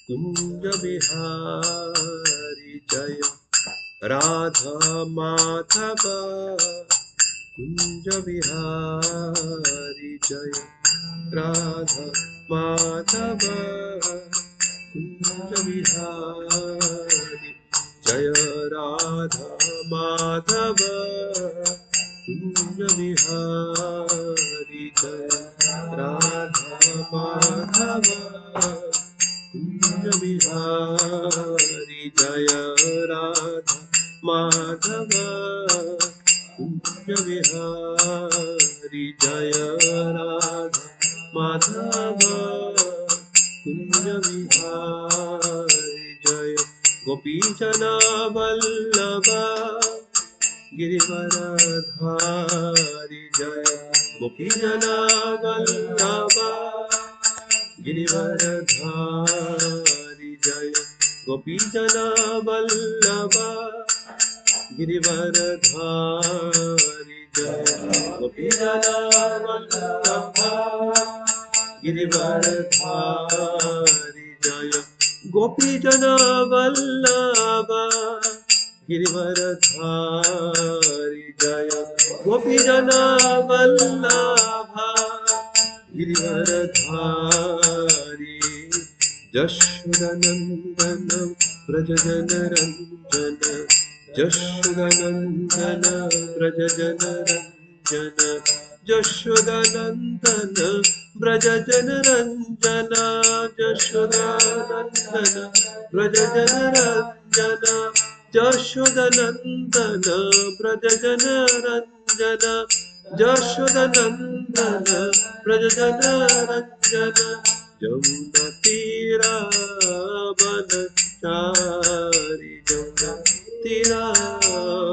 कुंज बिहारी जय राधा माधव कुंज बिहारी जय राधा माधव कुंज बिहारी जय राधा माधव कुंज बिहारी जय राधा माधव कुंज बिहारी जय राधा माधव कुंज बिहारी जय राधा माधव कुंज बिहारी जय गोपी जना वल्लभ गिरिवरधारी जय गोपी जना वल्लभ गिरिवरधारी जय गोपी जना वल्लभ गिरिवरधारी जय गोपी जना वल्लभ गिरिवरधारी जय गोपी जना वल्लभ गिरिवरधारी जय गोपी जना वल्लभ गिरिवरधारी जशोदानंदन व्रजजनरंजन जशोदानंदन व्रजजनरंजन जशोदानंदन व्रजजनरंजन जशोदानंदन व्रजजनरंजन जशोदानंदन व्रजजनरंजन जशोदानंदन व्रजजनरंजन जमुना तीरा वनचारी जमुना तीरा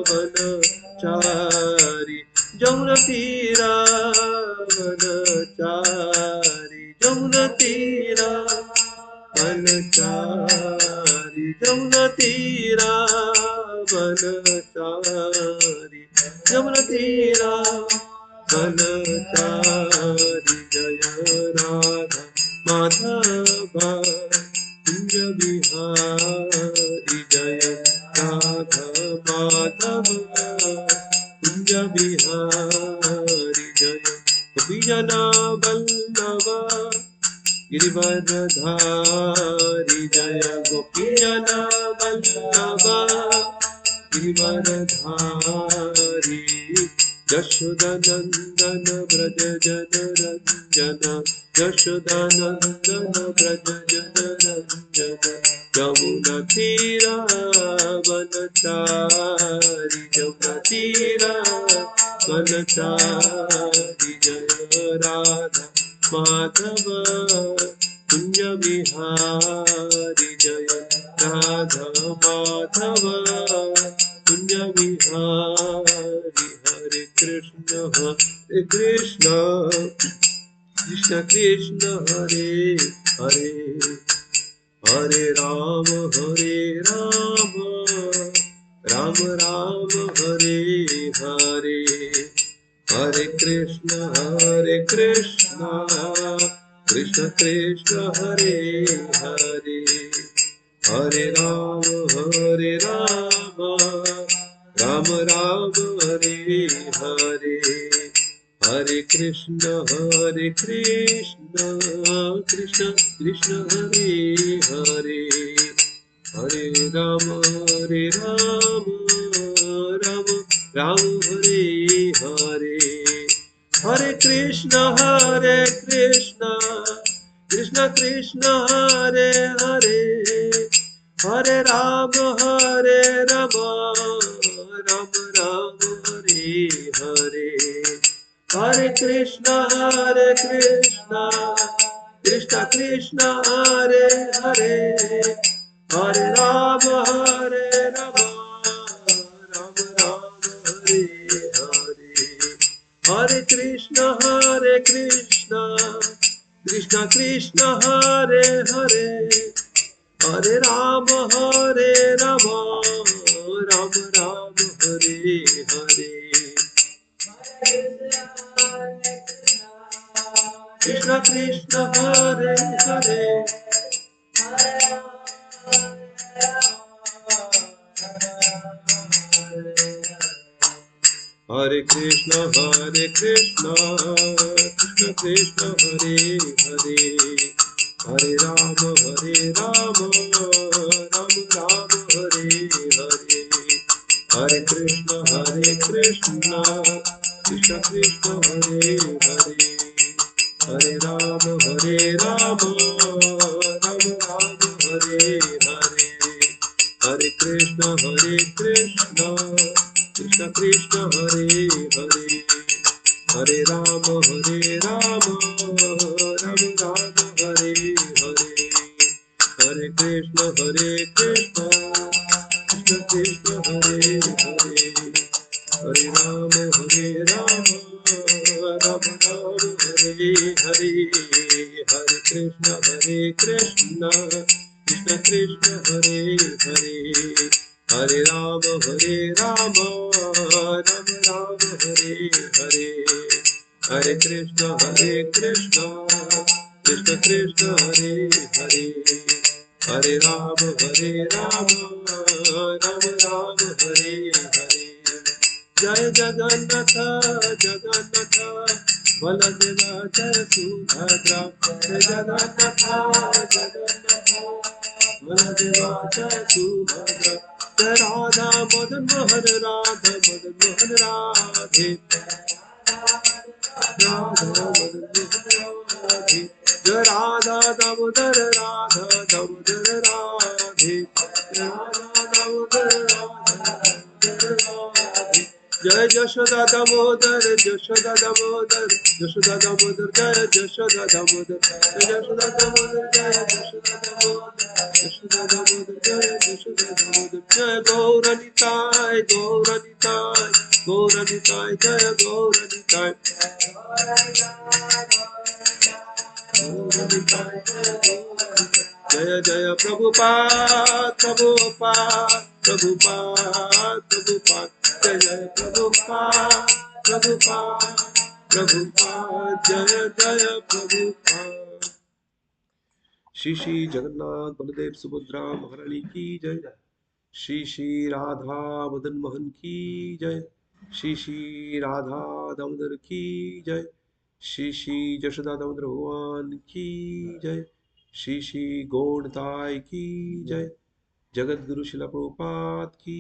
वनचारी जमुना तीरा वनचारी जमुना तीरा वनचारी जमुना तीरा वनचारी जमुना तीरा वनचारी जय राधा माधव कुंज बिहारी जय राधा माधव कुंज बिहारी जय गोपी जना वल्लभ गिरिवरधारी जय गोपी जना वल्लभ गिरिवरधारी यशोदानंदन व्रजजनरंजन यशोदानंदन व्रजजनरंजन यमुना तीरा वनचारी यमुना तीरा वनचारी जय राधा माधव कुंज बिहारी जय राधा माधव कुंज बिहारी हरे Krishna Krishna Krishna Hare Hare Hare Ram Ram Ram Hare Hare Hare Krishna Krishna Krishna Hare Hare Hare Ram Ram Ram Hare Hare Hare Krishna Krishna Krishna Hare Hare Hare Ram Ram Ram Hare Hare Hare Krishna Krishna Krishna Hare Hare Hare Ram Ram Ram Hare Hare Hare Krishna Krishna Krishna Hare Hare Hare Ram Ram Ram Hare Hare Hare Krishna Krishna Krishna Hare Hare Hare Ram Ram Ram Hare Hare Krishna Krishna Hare Hare Hare Krishna, Krishna Krishna, Hare Hare, Hare Rama, Rama Rama, Hare Hare, Hare Krishna, Krishna Krishna Krishna, Hare Hare, Hare Rama, Rama Rama, Hare Hare, Hare Krishna, Krishna Krishna Krishna, Hare Hare, Hare Rama, Rama Rama, Hare Hare, Hare Krishna, Krishna Krishna Krishna, Hare Hare, Hare Rama, Rama Rama, Hare Hare, Hare Krishna, Krishna Krishna Krishna, Hare Hare, Hare Rama, Rama Rama, Hare Hare, Hare Krishna, Krishna Krishna Krishna, Hare Hare, Hare Rama, Rama Rama, Hare Hare, Jai Jagannath, Jagannath, Baladeva, Jai Subhadra, Jai Jagannath, Jagannath, Baladeva, Jai Subhadra, Jai Radha, Madan Mohan, Radha, Madan Mohan, Radhe, Radha, Madan Mohan, Radhe, Jai Radha, Damodar, Radha, Damodar, Radhe, Radha, Damodar, Radha, Damodar, Radhe, Jai Jashoda Damodar, Jashoda Damodar, Jashoda Damodar, Jai Jashoda Damodar, Jai Jashoda Damodar, Jai Jashoda Damodar, Jashoda Damodar, Jai Jashoda Damodar, Jai Gauranitai, Gauranitai, Gauranitai, Jai Gauranitai, Gauranitai, Jaya Jaya Prabhupada, Prabhupada, Prabhupada, Prabhupada, Jaya Jaya Prabhupada, Prabhupada, Prabhupada, Jaya Jaya Prabhupada. Shri Shri Jagannath Baladev Subhadra Maharani ki jai, Shri Shri Radha Madan Mohan ki jai, Shri Shri Radha Damodar ki jai, Shri Shri Jashoda Damodar Bhagwan ki jai, Shri Shri Gaurnitai ki jai, Jagat Guru शिला प्रभुपाद की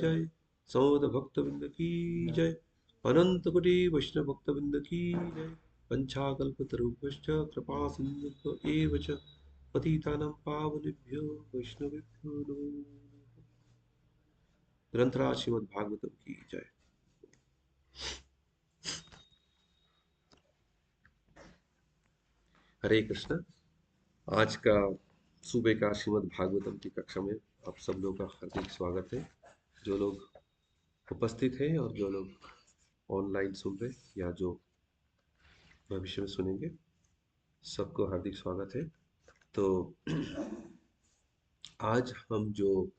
जय, समस्त भक्त वृंद की जय, अनंत कोटि वैष्णव भक्त वृंद की जय, पंचाकल्पतरुभ्यश्च कृपा सिन्धुभ्यो एव च पतितानां पावनेभ्यो वैष्णवेभ्यो नमो नमः। ग्रंथराज श्रीमद् भागवतम की जय। हरे कृष्ण। आज का सुबह का श्रीमद् भागवतम की कक्षा में आप सब लोगों का हार्दिक स्वागत है। जो लोग उपस्थित हैं और जो लोग ऑनलाइन सुन रहे या जो भविष्य में सुनेंगे, सबको हार्दिक स्वागत है। तो आज हम जो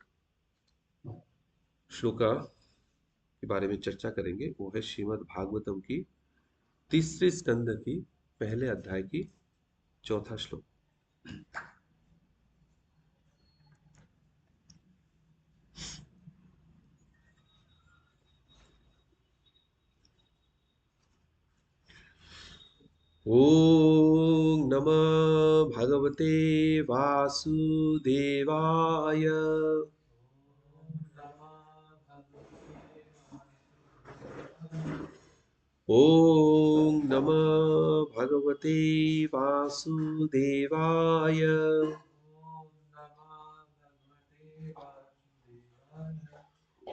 श्लोका के बारे में चर्चा करेंगे वो है श्रीमद् भागवतम की तीसरे स्कंद की पहले अध्याय की चौथा श्लोक। ओम नमः भगवते वासुदेवाय। ओम नमः भगवते वासुदेवाय।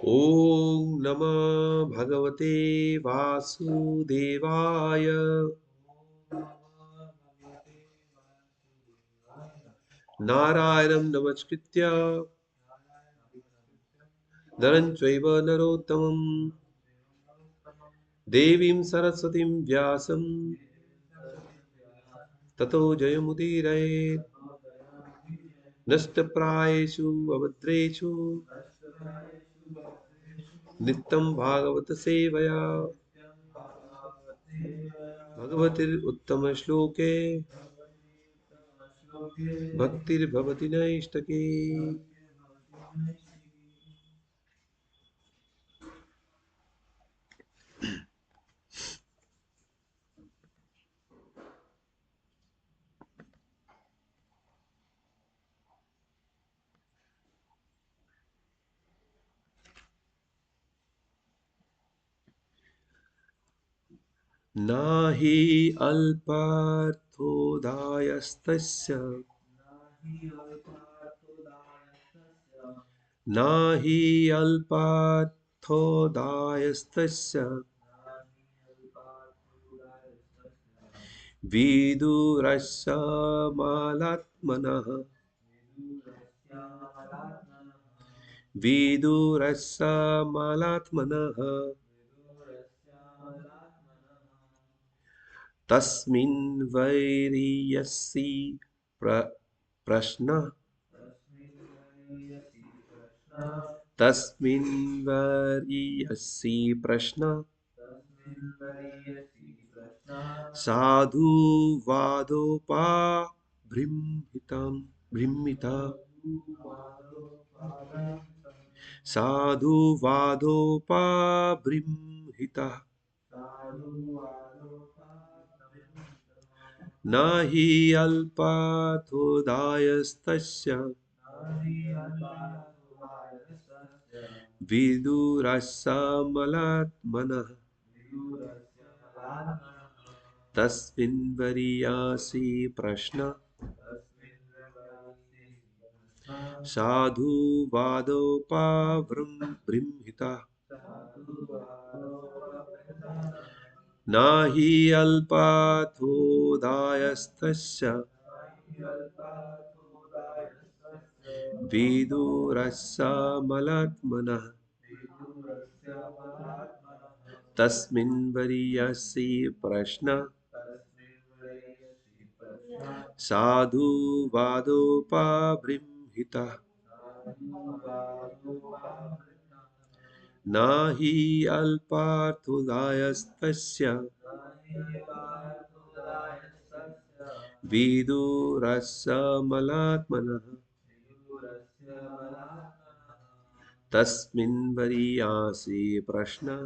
ओम नमः भगवते वासुदेवाय। नारायणं नमस्कृत्य नरं चैव नरोत्तमं देवीं सरस्वतीं व्यासं ततो जयमुदीरयेत्। नष्टप्रायेषु अभद्रेषु नित्यं भागवत सेवया भगवतिरुत्तमश्लोके भक्तिर्भवति नैष्टकी। नाहि अल्पार्थोदयस्तस्य नाहि अल्पार्थोदयस्तस्य विदुरस्य मालात्मनः विदुरस्य मालात्मनः तस्मिन् वैरियसि प्रश्नः तस्मिन् वैरियसि प्रश्नः साधुवादोपबृंहितः साधुवादोपबृंहितः न हि अल्पार्थोदयस्तस्य विदुरस्य मलात्मनः तस्मिन् वरीयासि प्रश्नः साधुवादोपबृंहितः न हि अल्पार्थोदयस्तस्य विदुरस्य मलात्मनः तस्मिन् वरीयसि प्रश्नः साधुवादोपबृंहितः न हि अल्पार्थोदयस्तस्य विदुरस्य मलात्मनः तस्मिन् वरीयासि प्रश्नः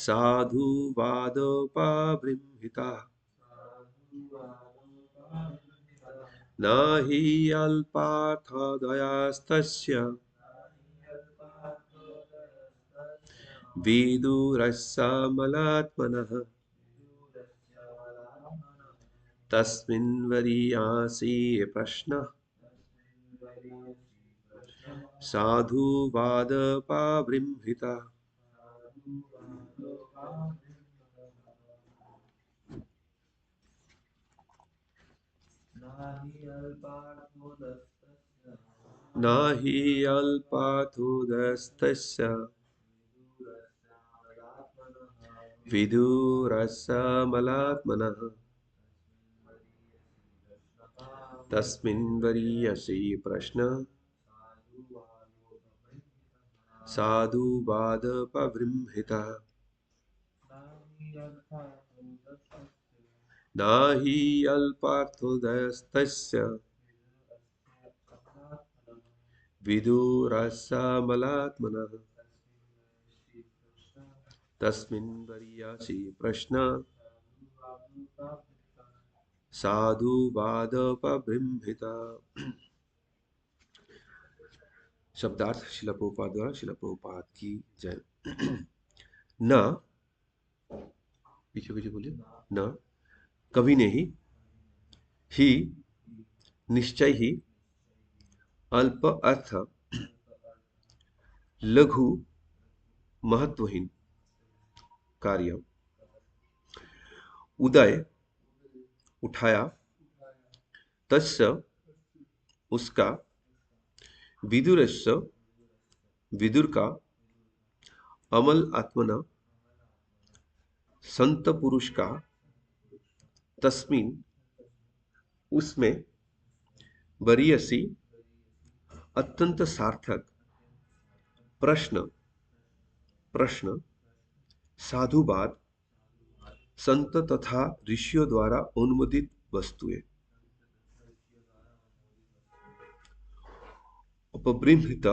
साधुवादोपबृंहितः न हि अल्पार्थोदयस्तस्य विदुरस्य मलात्मनः तस्मिन् वरीयासि प्रश्नः साधुवादोपबृंहितः न हि अल्पार्थोदयस्तस्य विदुरस्य मलात्मनः तस्मिन् वरीयसि प्रश्नः साधुवादोपबृंहितः न हि अल्पार्थोदयस्तस्य विदुरस्य मलात्मनः तस्मिन् वरीयसि प्रश्नः साधुवादोपबृंहितः। शब्दार्थ शिला प्रभुपाद द्वारा शिला प्रभुपाद की जय। न, पीछे पीछे बोलिए, न कभी नहीं, ही निश्चय ही, अल्प अर्थ लघु महत्वहीन कार्य, उदय उठाया, तस्य उसका, विदुरस्य विदुर का, अमल आत्मना संत पुरुष का, तस्मिन उसमें, वरीयसी अत्यंत सार्थक, प्रश्न प्रश्न, साधुवाद संत तथा ऋषियों द्वारा अनुमोदित वस्तुएं। अपबृंहित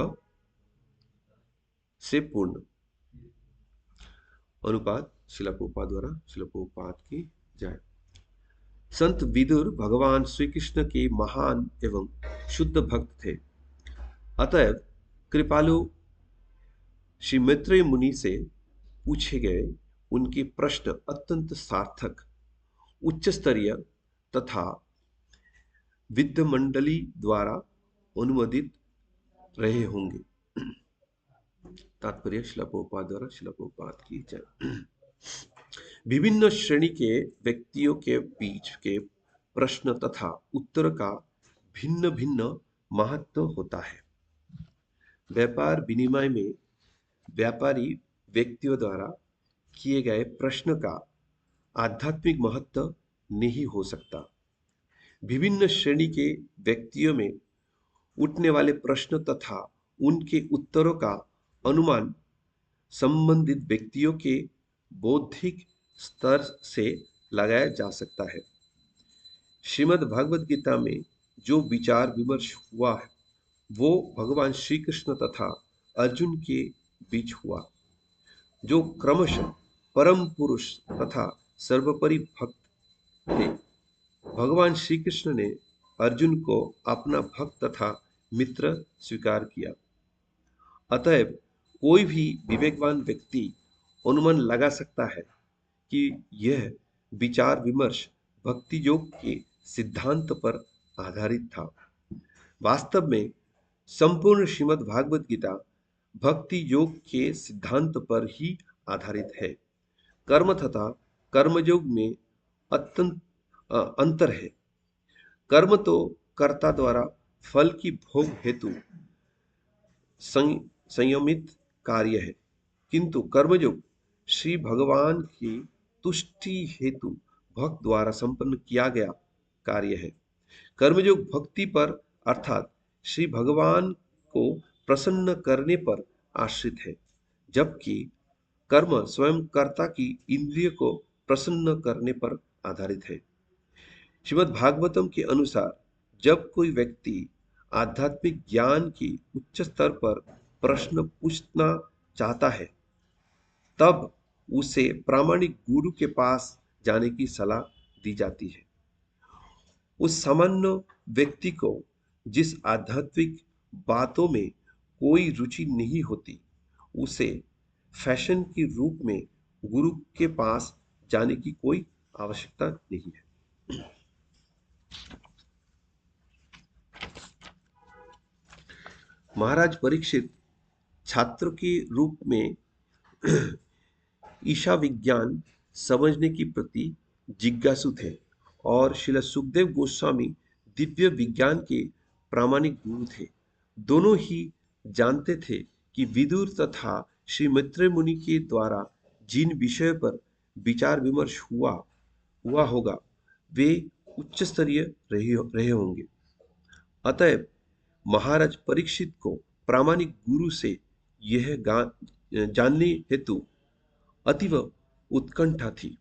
से पूर्ण। अनुपात शिला प्रभुपाद द्वारा। शिला प्रभुपाद की जय। संत विदुर भगवान श्री कृष्ण के महान एवं शुद्ध भक्त थे। अतएव कृपालु श्री मैत्रेय मुनि से पूछे गए उनके प्रश्न अत्यंत सार्थक, उच्च स्तरीय तथा विद्य मंडली द्वारा अनुमोदित रहे होंगे। तात्पर्य शिला प्रभुपाद द्वारा। शिला प्रभुपाद की जय। विभिन्न श्रेणी के व्यक्तियों के बीच के प्रश्न तथा उत्तर का भिन्न भिन्न महत्व होता है। व्यापार विनिमय में व्यापारी व्यक्तियों द्वारा किए गए प्रश्न का आध्यात्मिक महत्व नहीं हो सकता। विभिन्न श्रेणी के व्यक्तियों में उठने वाले प्रश्न तथा उनके उत्तरों का अनुमान संबंधित व्यक्तियों के बौद्धिक स्तर से लगाया जा सकता है। श्रीमद् भगवद गीता में जो विचार विमर्श हुआ है वो भगवान श्री कृष्ण तथा अर्जुन के बीच हुआ, जो क्रमशः परम पुरुष तथा सर्वोपरि भक्त थे। भगवान श्री कृष्ण ने अर्जुन को अपना भक्त तथा मित्र स्वीकार किया। अतएव कोई भी विवेकवान व्यक्ति अनुमान लगा सकता है कि यह विचार विमर्श भक्ति योग के सिद्धांत पर आधारित था। वास्तव में संपूर्ण श्रीमद् भागवत गीता भक्ति योग के सिद्धांत पर ही आधारित है। कर्म तथा कर्मयोग में अत्यंत अंतर है। कर्म तो कर्ता द्वारा फल की भोग हेतु संयमित कार्य है, किंतु कर्मयोग श्री भगवान की तुष्टि हेतु भक्त द्वारा संपन्न किया गया कार्य है। कर्मयोग भक्ति पर अर्थात श्री भगवान को प्रसन्न करने पर आश्रित है, जबकि कर्म स्वयं कर्ता की इंद्रिय को प्रसन्न करने पर आधारित है। श्रीमद् भागवतम के अनुसार जब कोई व्यक्ति आध्यात्मिक ज्ञान के उच्च स्तर पर प्रश्न पूछना चाहता है, तब उसे प्रामाणिक गुरु के पास जाने की सलाह दी जाती है। उस सामान्य व्यक्ति को जिस आध्यात्मिक बातों में कोई रुचि नहीं होती, उसे फैशन के रूप में गुरु के पास जाने की कोई आवश्यकता नहीं है। महाराज परीक्षित छात्र के रूप में ईशा विज्ञान समझने की प्रति जिज्ञासु थे और श्रील सुखदेव गोस्वामी दिव्य विज्ञान के प्रामाणिक गुरु थे। दोनों ही जानते थे कि विदुर तथा श्री मैत्रेय मुनि के द्वारा जिन विषयों पर विचार विमर्श हुआ होगा वे उच्च स्तरीय रहे होंगे। अतएव महाराज परीक्षित को प्रामाणिक गुरु से यह जानने हेतु अतीव उत्कंठा थी।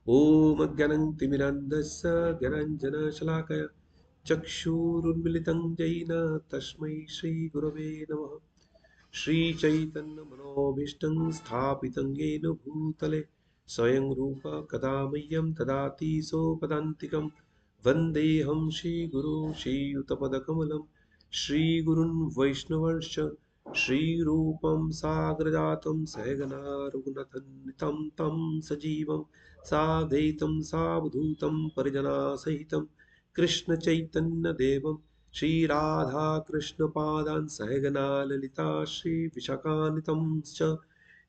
ओम ज्ञानतिमिरान्धस्य ज्ञानाञ्जनशलाकया चक्षुरुन्मीलितं येन तस्मै श्रीगुरवे नमः। श्रीचैतन्यमनोभीष्टं स्थापितं येन भूतले स्वयं रूप कदा मह्यं ददाति सोपदान्तिकं। वन्देऽहं श्रीगुरो श्रीयुतपदकमलं श्रीगुरुन् वैष्णवंश्च श्रीरूपं साग्रजातं सहगना रघुनाथान्वितं तं सजीवं साद्वैतं सावधूतं परिजनसहितं कृष्णचैतन्यदेवं श्रीराधाकृष्णपादान् सहगना ललिता श्रीविशाखान्वितंश्च।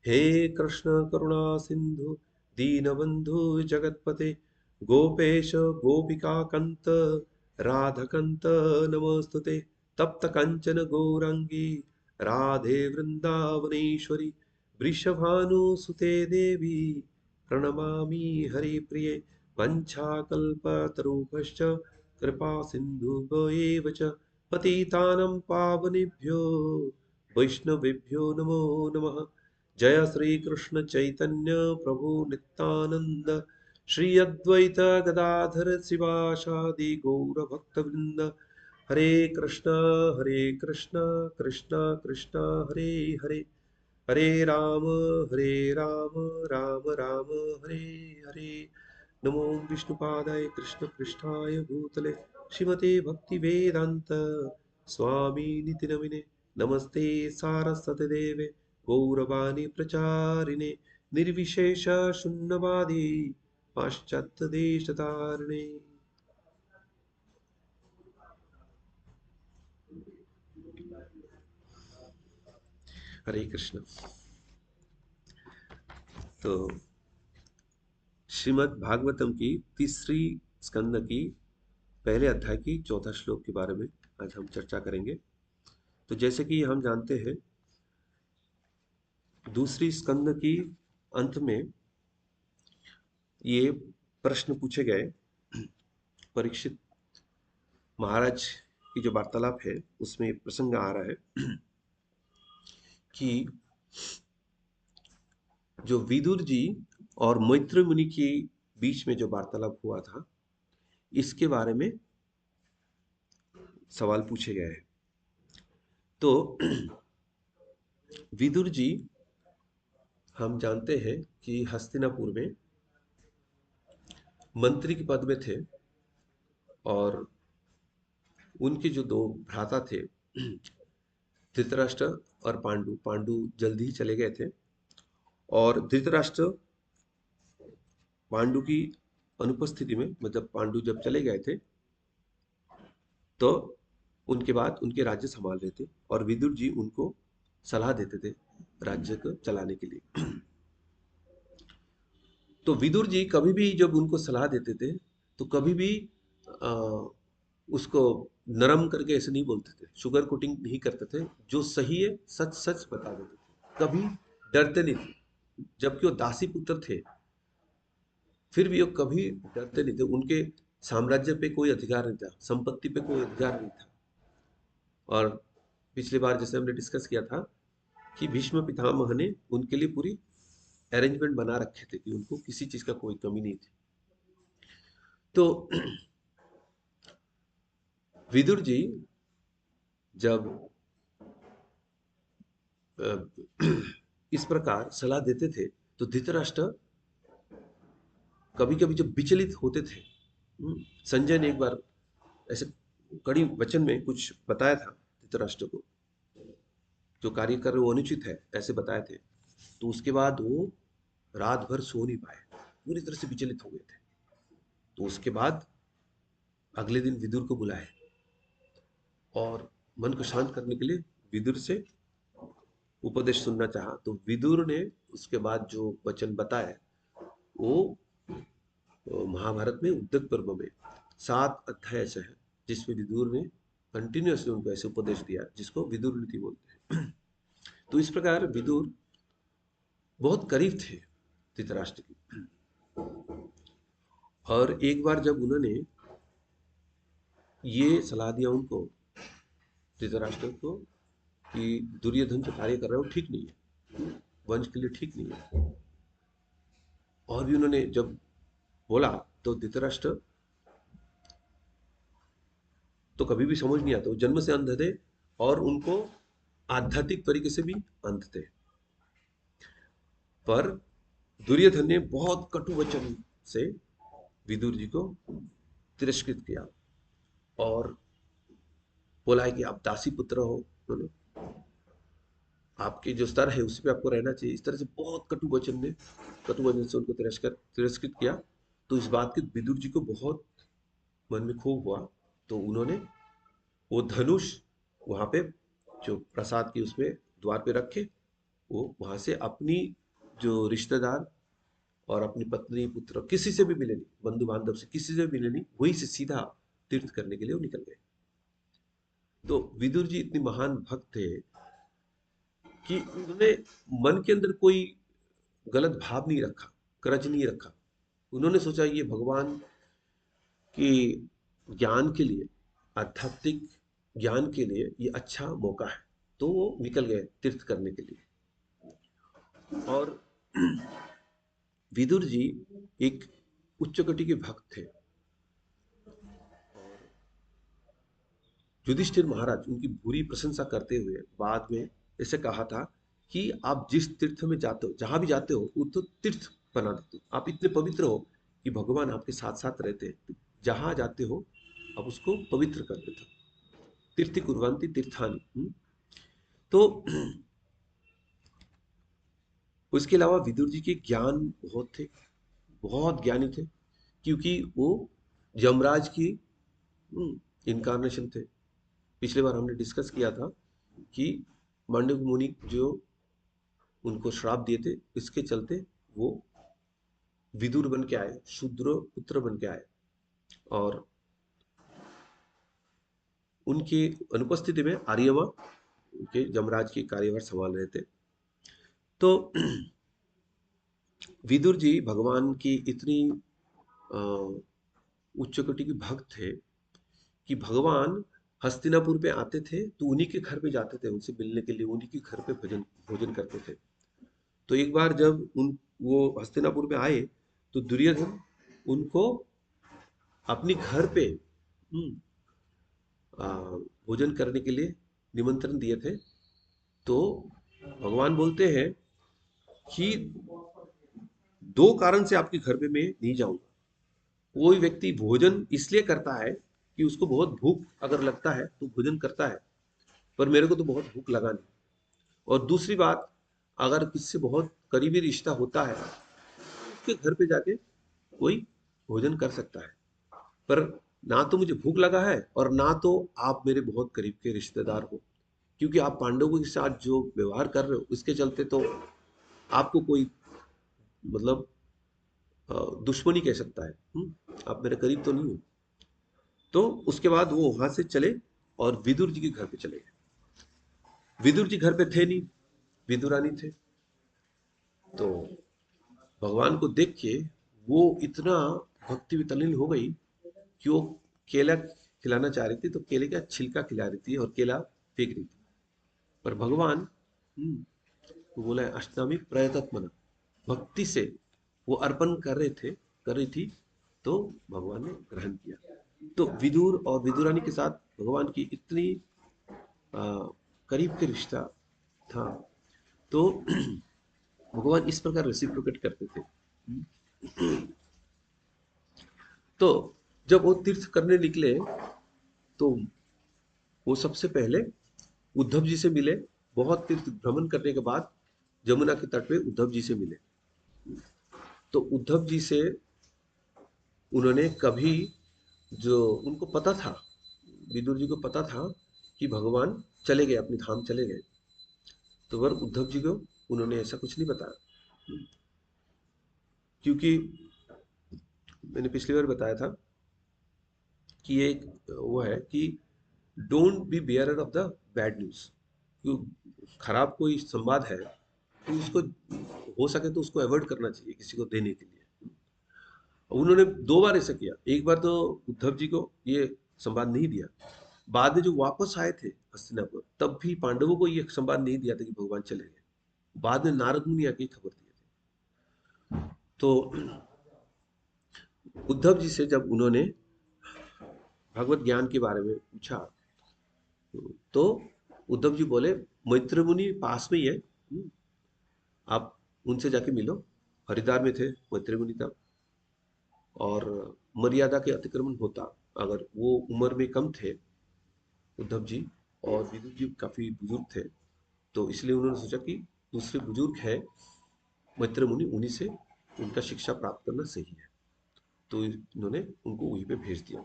हे कृष्ण करुणा सिन्धु दीनबन्धु जगत्पते गोपेश गोपिकान्त राधकान्त नमोस्तुते। तप्त कांचन गौरांगी राधे वृंदावनेश्वरी वृषभानुसुते देवी प्रणमामि हरिप्रिये। वंशाकल्पतरुभ्यश्च कृपा सिन्धुभ्यो च पतितानं पावनेभ्यो वैष्णवेभ्यो नमो नमः। जय श्री कृष्ण चैतन्य प्रभु नित्यानंद श्री अद्वैत गदाधर शिवासादि गौर भक्तवृंद। हरे कृष्ण कृष्ण कृष्ण हरे हरे, हरे राम राम राम राम हरे हरे। नमो विष्णुपादाय कृष्ण पृष्ठाय भूतले श्रीमते भक्ति वेदांत स्वामी निति नमिने। नमस्ते सारस्वती देवे गौरवाणी प्रचारिणे, निर्विशेष शून्यवादी पाश्चात्य देश तारिणे। हरे कृष्ण। तो श्रीमद् भागवतम की तीसरी स्कंद की पहले अध्याय की चौथा श्लोक के बारे में आज हम चर्चा करेंगे। तो जैसे कि हम जानते हैं, दूसरी स्कंद की अंत में ये प्रश्न पूछे गए। परीक्षित महाराज की जो वार्तालाप है उसमें प्रसंग आ रहा है कि जो विदुर जी और मैत्री मुनि के बीच में जो वार्तालाप हुआ था, इसके बारे में सवाल पूछे गए हैं। तो विदुर जी, हम जानते हैं कि हस्तिनापुर में मंत्री के पद में थे और उनके जो दो भ्राता थे, धृतराष्ट्र और पांडु, पांडु जल्दी ही चले गए थे। और धृतराष्ट्र पांडु की अनुपस्थिति में, मतलब पांडु जब चले गए थे, तो उनके बाद उनके राज्य संभाल रहे थे और विदुर जी उनको सलाह देते थे राज्य को चलाने के लिए। तो विदुर जी कभी भी जब उनको सलाह देते थे तो कभी भी आ, उसको नरम करके ऐसे नहीं बोलते थे, शुगर कोटिंग नहीं करते थे। जो सही है सच सच बता देते थे, कभी डरते नहीं थे। जबकि वो दासी पुत्र थे, फिर भी वो कभी डरते नहीं थे। उनके साम्राज्य पे कोई अधिकार नहीं था, संपत्ति पे कोई अधिकार नहीं था। और पिछली बार जैसे हमने डिस्कस किया था कि भीष्म पितामह ने उनके लिए पूरी अरेंजमेंट बना रखे थे कि उनको किसी चीज का कोई कमी नहीं थी। तो विदुर जी जब इस प्रकार सलाह देते थे तो धृतराष्ट्र कभी कभी जब विचलित होते थे। संजय ने एक बार ऐसे कड़ी वचन में कुछ बताया था धृतराष्ट्र को, जो कार्य कर रहे वो अनुचित है ऐसे बताए थे। तो उसके बाद वो रात भर सो नहीं पाए, पूरी तरह से विचलित हो गए थे। तो उसके बाद अगले दिन विदुर को बुलाए और मन को शांत करने के लिए विदुर से उपदेश सुनना चाहा। तो विदुर ने उसके बाद जो वचन बताए वो महाभारत में उद्योग पर्व में 7 अध्याय ऐसे है जिसमें विदुर ने कंटिन्यूअसली उनको ऐसे उपदेश दिया जिसको विदुर नीति बोलते हैं। तो इस प्रकार विदुर बहुत करीब थे धृतराष्ट्र की। और एक बार जब उन्होंने ये सलाह दिया उनको, धृतराष्ट्र को, कि दुर्योधन जो कार्य कर रहा है वो ठीक नहीं है, वंश के लिए ठीक नहीं है, और भी उन्होंने जब बोला तो धृतराष्ट्र तो कभी भी समझ नहीं आता, वो जन्म से अंध थे और उनको आध्यात्मिक तरीके से भी अंध थे। पर दुर्योधन ने बहुत कटु वचन से विदुर जी को तिरस्कृत किया और बोला है कि आप दासी पुत्र हो, बोलो आपके जो स्तर है उसी पे आपको रहना चाहिए। इस तरह से बहुत कटु वचन से उनको तिरस्कृत किया। तो इस बात के विदुर जी को बहुत मन में क्षोभ हुआ। तो उन्होंने वो धनुष वहां पे जो प्रसाद की उसमें द्वार पे रखे, वो वहां से अपनी जो रिश्तेदार और अपनी पत्नी पुत्र किसी से भी मिले नहीं, बंधु बांधव से किसी से भी मिले नहीं, वहीं से सीधा तीर्थ करने के लिए वो निकल गए। तो विदुर जी इतने महान भक्त थे कि उन्होंने मन के अंदर कोई गलत भाव नहीं रखा, करज नहीं रखा। उन्होंने सोचा ये भगवान की ज्ञान के लिए, आध्यात्मिक ज्ञान के लिए ये अच्छा मौका है। तो वो निकल गए तीर्थ करने के लिए। और विदुर जी एक उच्च कोटि के भक्त थे। युधिष्ठिर महाराज उनकी बुरी प्रशंसा करते हुए बाद में ऐसे कहा था कि आप जिस तीर्थ में जाते हो, जहां भी जाते हो, वो तो तीर्थ बना देते हो। आप इतने पवित्र हो कि भगवान आपके साथ साथ रहते हैं। जहां जाते हो आप उसको पवित्र कर देते हो। तीर्थि कुर्वन्ति तीर्थानि। तो उसके अलावा विदुर जी के ज्ञान बहुत थे, बहुत ज्ञानी थे, क्योंकि वो यमराज की इनकारनेशन थे। पिछले बार हमने डिस्कस किया था कि मांडव मुनि जो उनको श्राप दिए थे, इसके चलते वो विदुर बन के आए, शूद्र पुत्र बन के आए, और उनकी अनुपस्थिति में आर्यमा उनके यमराज की कार्यभार संभाल रहे थे। तो विदुर जी भगवान की इतनी उच्च कोटि के भक्त थे कि भगवान हस्तिनापुर पे आते थे तो उन्हीं के घर पे जाते थे, उनसे मिलने के लिए उन्हीं के घर पे भजन भोजन करते थे। तो एक बार जब उन वो हस्तिनापुर पे आए तो दुर्योधन उनको अपने घर पे भोजन करने के लिए निमंत्रण दिए थे। तो भगवान बोलते हैं कि दो कारण से आपके घर पे मैं नहीं जाऊंगा। कोई व्यक्ति भोजन इसलिए करता है कि उसको बहुत भूख अगर लगता है तो भोजन करता है, पर मेरे को तो बहुत भूख लगा नहीं। और दूसरी बात, अगर किससे बहुत करीबी रिश्ता होता है उसके घर पे जाके कोई भोजन कर सकता है, पर ना तो मुझे भूख लगा है और ना तो आप मेरे बहुत करीब के रिश्तेदार हो, क्योंकि आप पांडवों के साथ जो व्यवहार कर रहे हो उसके चलते तो आपको कोई मतलब दुश्मनी कह सकता है। आप मेरे करीब तो नहीं हो। तो उसके बाद वो वहां से चले और विदुर जी के घर पे चले गए। विदुर जी घर पे थे नहीं, विदुरानी थे। तो भगवान को देख के वो इतना भक्ति में तल्लीन हो गई कि वो केला खिलाना चाह रही थी, तो केले का छिलका खिला रही थी और केला फेंक रही थी। पर भगवान वो बोला अष्टामी प्रयतत्मना, भक्ति से वो अर्पण कर रहे थे, कर रही थी, तो भगवान ने ग्रहण किया। तो विदुर और विदुरानी के साथ भगवान की इतनी आ, करीब के रिश्ता था। तो भगवान इस प्रकार रेसिप्रोकेट करते थे। तो जब वो तीर्थ करने निकले तो वो सबसे पहले उद्धव जी से मिले। बहुत तीर्थ भ्रमण करने के बाद यमुना के तट पे उद्धव जी से मिले। तो उद्धव जी से उन्होंने कभी, जो उनको पता था, विदुर जी को पता था कि भगवान चले गए, अपने धाम चले गए, तो वह उद्धव जी को उन्होंने ऐसा कुछ नहीं बताया। क्योंकि मैंने पिछली बार बताया था कि ये एक वो है कि don't be bearer of the bad news. खराब कोई संवाद है तो उसको हो सके तो उसको अवॉइड करना चाहिए किसी को देने के लिए। उन्होंने दो बार ऐसा किया। एक बार तो उद्धव जी को ये संवाद नहीं दिया, बाद में जो वापस आए थे हस्तिनापुर तब भी पांडवों को ये संवाद नहीं दिया था कि भगवान चले गए। बाद में नारद मुनि आके खबर दिए थे। तो उद्धव जी से जब उन्होंने भगवत ज्ञान के बारे में पूछा तो उद्धव जी बोले मैत्र मुनि पास में ही है, आप उनसे जाके मिलो। हरिद्वार में थे मैत्री मुनि तब, और मर्यादा के अतिक्रमण होता अगर वो उम्र में कम थे उद्धव जी, और विदुर जी काफी बुजुर्ग थे, तो इसलिए उन्होंने सोचा कि दूसरे बुजुर्ग है मैत्र मुनि, उन्हीं से उनका शिक्षा प्राप्त करना सही है। तो इन्होंने उनको वहीं पे भेज दिया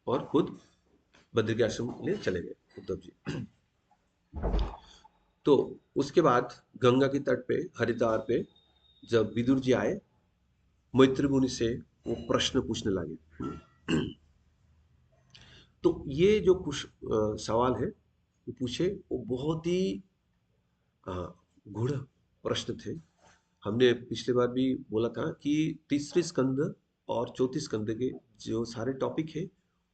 और खुद बद्री के आश्रम के लिए चले गए उद्धव जी। तो उसके बाद गंगा के तट पे हरिद्वार पे जब विदुर जी आए, मैत्री मुनि से वो प्रश्न पूछने लगे। तो ये जो कुछ सवाल है वो पूछे, वो बहुत ही गूढ़ प्रश्न थे। हमने पिछली बार भी बोला था कि तीसरे स्कंद और चौथी स्कंद के जो सारे टॉपिक है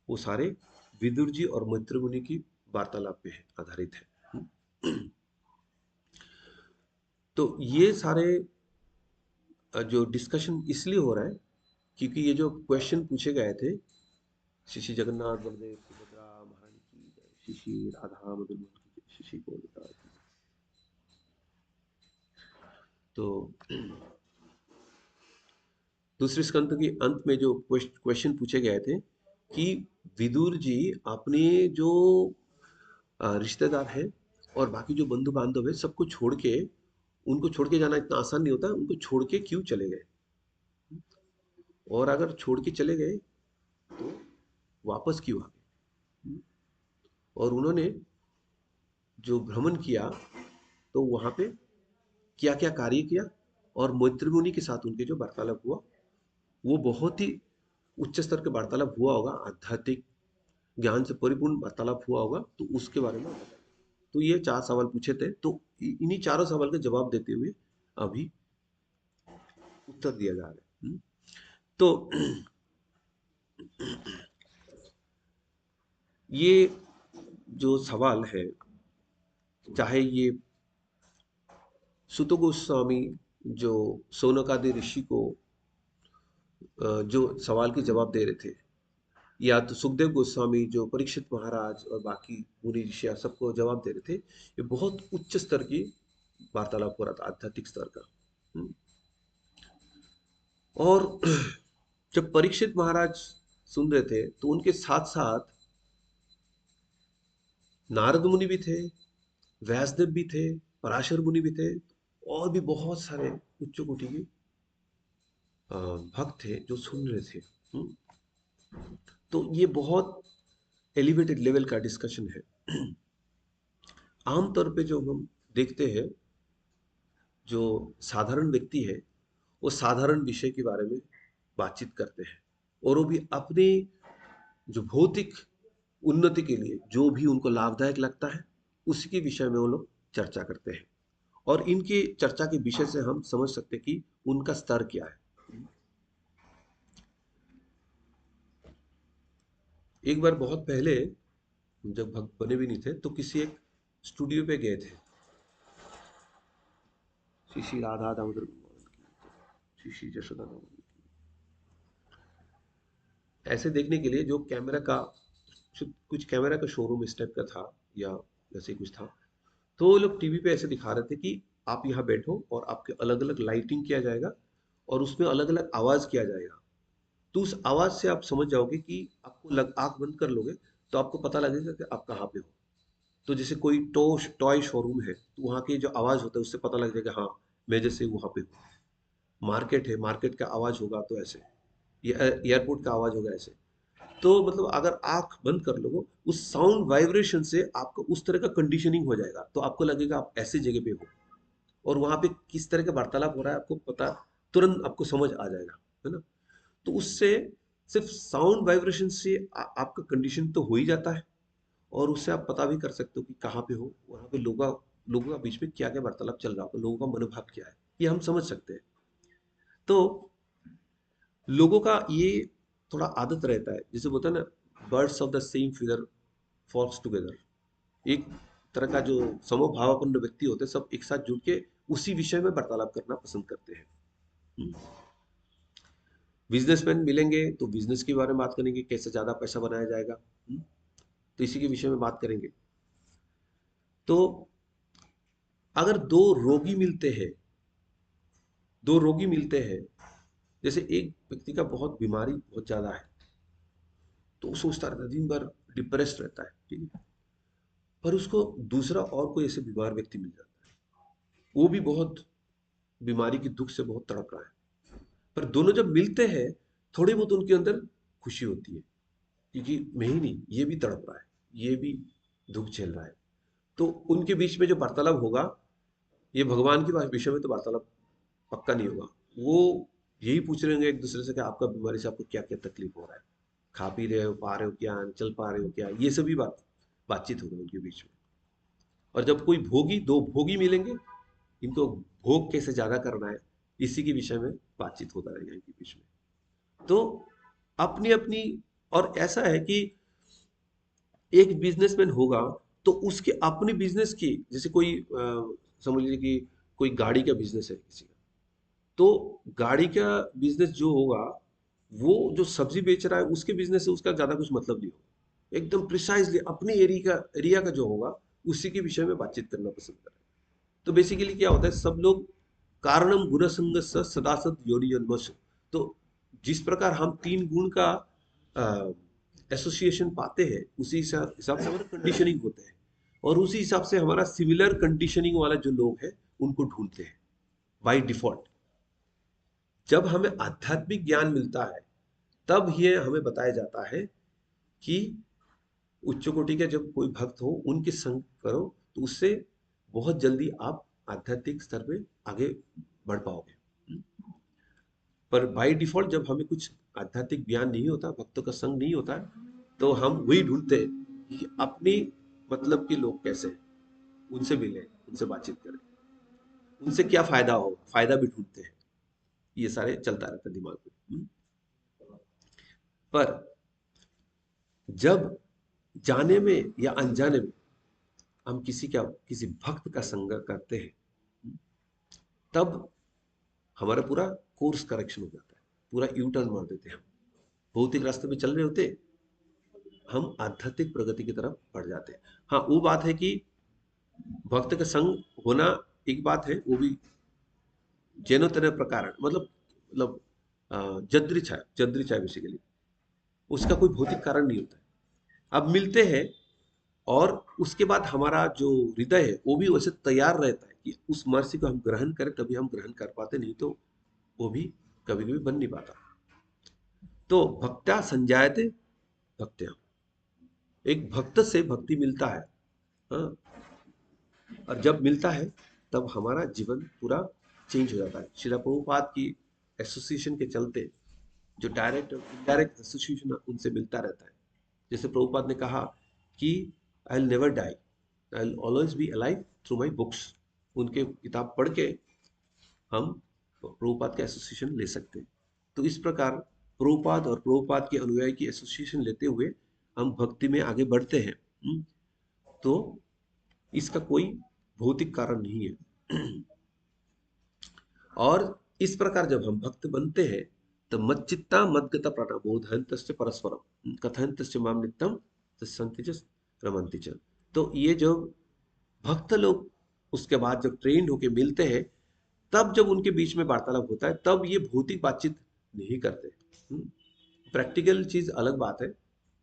वो सारे विदुर जी और मैत्री मुनि की वार्तालाप पे है, आधारित है। तो ये सारे जो डिस्कशन इसलिए हो रहा है क्योंकि ये जो क्वेश्चन पूछे गए थे, श्री श्री जगन्नाथ बलदेव सुभद्रा महारानी की जय, श्री श्री राधा मदन मोहन की जय, श्री श्री गोपिका की जय। तो दूसरे स्कंद के अंत में जो क्वेश्चन पूछे गए थे कि विदुर जी अपने जो रिश्तेदार है और बाकी जो बंधु बांधव है सबको छोड़ के, उनको छोड़ के जाना इतना आसान नहीं होता, उनको छोड़ के क्यों चले गए, और अगर छोड़ के चले गए तो वापस क्यों आ गए। और उन्होंने जो भ्रमण किया तो वहां पे क्या क्या कार्य किया, और मैत्री मुनि के साथ उनके जो वार्तालाप हुआ वो बहुत ही उच्च स्तर के वार्तालाप हुआ होगा, आध्यात्मिक ज्ञान से परिपूर्ण वार्तालाप हुआ होगा, तो उसके बारे में बताइए। तो ये 4 सवाल पूछे थे, तो इन्हीं चारों सवाल के जवाब देते हुए अभी उत्तर दिया जा रहा है। तो ये जो सवाल है, चाहे ये सुत गोस्वामी जो सोनकादि ऋषि को जो सवाल के जवाब दे रहे थे, या तो सुखदेव गोस्वामी जो परीक्षित महाराज और बाकी मुनि ऋषि सबको जवाब दे रहे थे, ये बहुत उच्च स्तर की वार्तालाप हो रहा था, आध्यात्मिक स्तर का। और जब परीक्षित महाराज सुन रहे थे तो उनके साथ साथ नारद मुनि भी थे, व्यासदेव भी थे, पराशर मुनि भी थे, और भी बहुत सारे उच्च कोटि के भक्त थे जो सुन रहे थे। तो ये बहुत एलिवेटेड लेवल का डिस्कशन है। आमतौर पे जो हम देखते हैं, जो साधारण व्यक्ति है वो साधारण विषय के बारे में बातचीत करते हैं, और वो भी अपने जो भौतिक उन्नति के लिए जो भी उनको लाभदायक लगता है उसी के विषय में वो लोग चर्चा करते हैं, और इनकी चर्चा के विषय से हम समझ सकते हैं कि उनका स्तर क्या है। एक बार बहुत पहले, जब भक्त बने भी नहीं थे, तो किसी एक स्टूडियो पे गए थे, श्री श्री राधा दामोदर श्री श्री जशोदा दामोदर, ऐसे देखने के लिए जो कैमरा का कुछ कैमरा का शोरूम इस टाइप का था या वैसे कुछ था, तो वो लोग टीवी पे ऐसे दिखा रहे थे कि आप यहाँ बैठो और आपके अलग अलग लाइटिंग किया जाएगा और उसमें अलग अलग आवाज किया जाएगा, तो उस आवाज से आप समझ जाओगे कि आपको आंख बंद कर लोगे तो आपको पता लगेगा कि आप कहाँ पे हो। तो जैसे कोई टॉय शोरूम है तो वहाँ की जो आवाज होता है उससे पता लग जाएगा, हाँ मैं जैसे वहाँ पे हूँ। मार्केट है, मार्केट का आवाज होगा तो ऐसे, एयरपोर्ट का आवाज होगा ऐसे। तो मतलब अगर आंख बंद कर लोगे, उस साउंड वाइब्रेशन से आपको उस तरह का कंडीशनिंग हो जाएगा, तो आपको लगेगा आप ऐसी जगह पे हो, और वहां पे किस तरह का वार्तालाप हो रहा है आपको पता, तुरंत आपको समझ आ जाएगा, है ना। तो उससे सिर्फ साउंड वाइब्रेशन से आपका कंडीशन तो हो ही जाता है, और उससे आप पता भी कर सकते हो कि कहाँ पे हो, वहां पे लोगों का बीच में क्या क्या वार्तालाप चल रहा होगा, लोगों का मनोभाव क्या है, ये हम समझ सकते हैं। तो लोगों का ये थोड़ा आदत रहता है, जैसे बोलते हैं ना, birds of the same feather falls together. एक तरह का जो समभावापन्न व्यक्ति होते हैं, सब एक साथ जुड़ के उसी विषय में वार्तालाप करना पसंद करते हैं। बिजनेसमैन मिलेंगे तो बिजनेस के बारे में बात करेंगे, कैसे ज्यादा पैसा बनाया जाएगा, तो इसी के विषय में बात करेंगे। तो अगर दो रोगी मिलते हैं, जैसे एक व्यक्ति का बहुत बीमारी बहुत ज्यादा है, तो वो सोचता रहता है, दिन भर डिप्रेस्ड रहता है, ठीक है, पर उसको दूसरा और कोई ऐसे बीमार व्यक्ति मिल जाता है, वो भी बहुत बीमारी की दुख से बहुत तड़प रहा है, पर दोनों जब मिलते हैं थोड़ी बहुत उनके अंदर खुशी होती है, क्योंकि मैं ही नहीं, ये भी तड़प रहा है, ये भी दुख झेल रहा है। तो उनके बीच में जो वार्तालाप होगा, ये भगवान के विषय में तो वार्तालाप पक्का नहीं होगा। वो यही पूछ रहे होंगे एक दूसरे से कि आपका बीमारी से आपको क्या क्या तकलीफ हो रहा है, खा पी रहे हो, पा रहे हो क्या, चल पा रहे हो क्या, ये सभी बातचीत होगा उनके बीच में। और जब कोई दो भोगी मिलेंगे, इनको भोग कैसे ज्यादा करना है, इसी के विषय में बातचीत होता रहेगा इनके बीच में। तो अपनी अपनी, और ऐसा है कि एक बिजनेसमैन होगा तो उसके अपने बिजनेस की, जैसे कोई समझ लीजिए कि कोई गाड़ी का बिजनेस है किसी का, तो गाड़ी का बिजनेस जो होगा वो जो सब्जी बेच रहा है उसके बिजनेस से उसका ज्यादा कुछ मतलब नहीं होगा, एकदम प्रिसाइजली अपने एरिया का जो होगा उसी के विषय में बातचीत करना पसंद करें। तो बेसिकली क्या होता है, सब लोग कारणम गुणसंग सदा सद योनि जन्मसु। तो जिस प्रकार हम तीन गुण का एसोसिएशन पाते हैं उसी हिसाब से हमारा कंडीशनिंग होते हैं, और उसी हिसाब से हमारा सिमिलर कंडीशनिंग वाला जो लोग हैं उनको ढूंढते हैं बाय डिफॉल्ट। जब हमें आध्यात्मिक ज्ञान मिलता है तब ये हमें बताया जाता है कि उच्च कोटि के जब कोई भक्त हो उनके संग करो तो उससे बहुत जल्दी आप आध्यात्मिक स्तर पे आगे बढ़ पाओगे। पर बाय डिफॉल्ट जब हमें कुछ आध्यात्मिक ज्ञान नहीं होता, भक्तों का संग नहीं होता है, तो हम वही ढूंढते हैं कि अपनी मतलब के लोग कैसे हैं, उनसे मिले, उनसे बातचीत करें, उनसे क्या फायदा हो, फायदा भी ढूंढते हैं। ये सारे चलता रहता है दिमाग में। पर जब जाने में या अनजाने में हम किसी भक्त का संग करते हैं, तब हमारा पूरा कोर्स करेक्शन हो जाता है, पूरा यू टर्न मार देते हैं। हम भौतिक रास्ते में चल रहे होते, हम आध्यात्मिक प्रगति की तरफ बढ़ जाते हैं। हाँ, वो बात है कि भक्त का संग होना एक बात है, वो भी जेनो तेनो प्रकार, मतलब जद्रिचा बेसिकली, उसका कोई भौतिक कारण नहीं होता है। अब मिलते हैं और उसके बाद हमारा जो हृदय है वो भी वैसे तैयार रहता है कि उस मर्सी को हम ग्रहण करें, तभी हम ग्रहण कर पाते, नहीं तो वो भी कभी कभी बन नहीं पाता। तो भक्त्या संजायते भक्त्या, एक भक्त से भक्ति मिलता है। हाँ, और जब मिलता है तब हमारा जीवन पूरा चेंज हो जाता है। श्रील प्रभुपाद की एसोसिएशन के चलते जो डायरेक्ट और इनडायरेक्ट एसोसिएशन उनसे मिलता रहता है। जैसे प्रभुपाद ने कहा कि I will never die, I will always be alive through my books. उनके किताब पढ़ के हम प्रभुपाद का एसोसिएशन ले सकते हैं। तो इस प्रकार प्रभुपाद और प्रभुपाद के अनुयायी की एसोसिएशन लेते हुए हम भक्ति में आगे बढ़ते हैं। तो इसका कोई भौतिक कारण नहीं है। और इस प्रकार जब हम भक्त बनते हैं तो मच्चित्ता मद्गता प्राण बोधयन्तश्च परस्परम कथयन्तश्च माम नित्यम तस्सन्ति च रमन्ति च। तो ये जो भक्त लोग उसके बाद जब ट्रेंड होके मिलते हैं, तब जब उनके बीच में वार्तालाप होता है तब ये भौतिक बातचीत नहीं करते। प्रैक्टिकल चीज अलग बात है,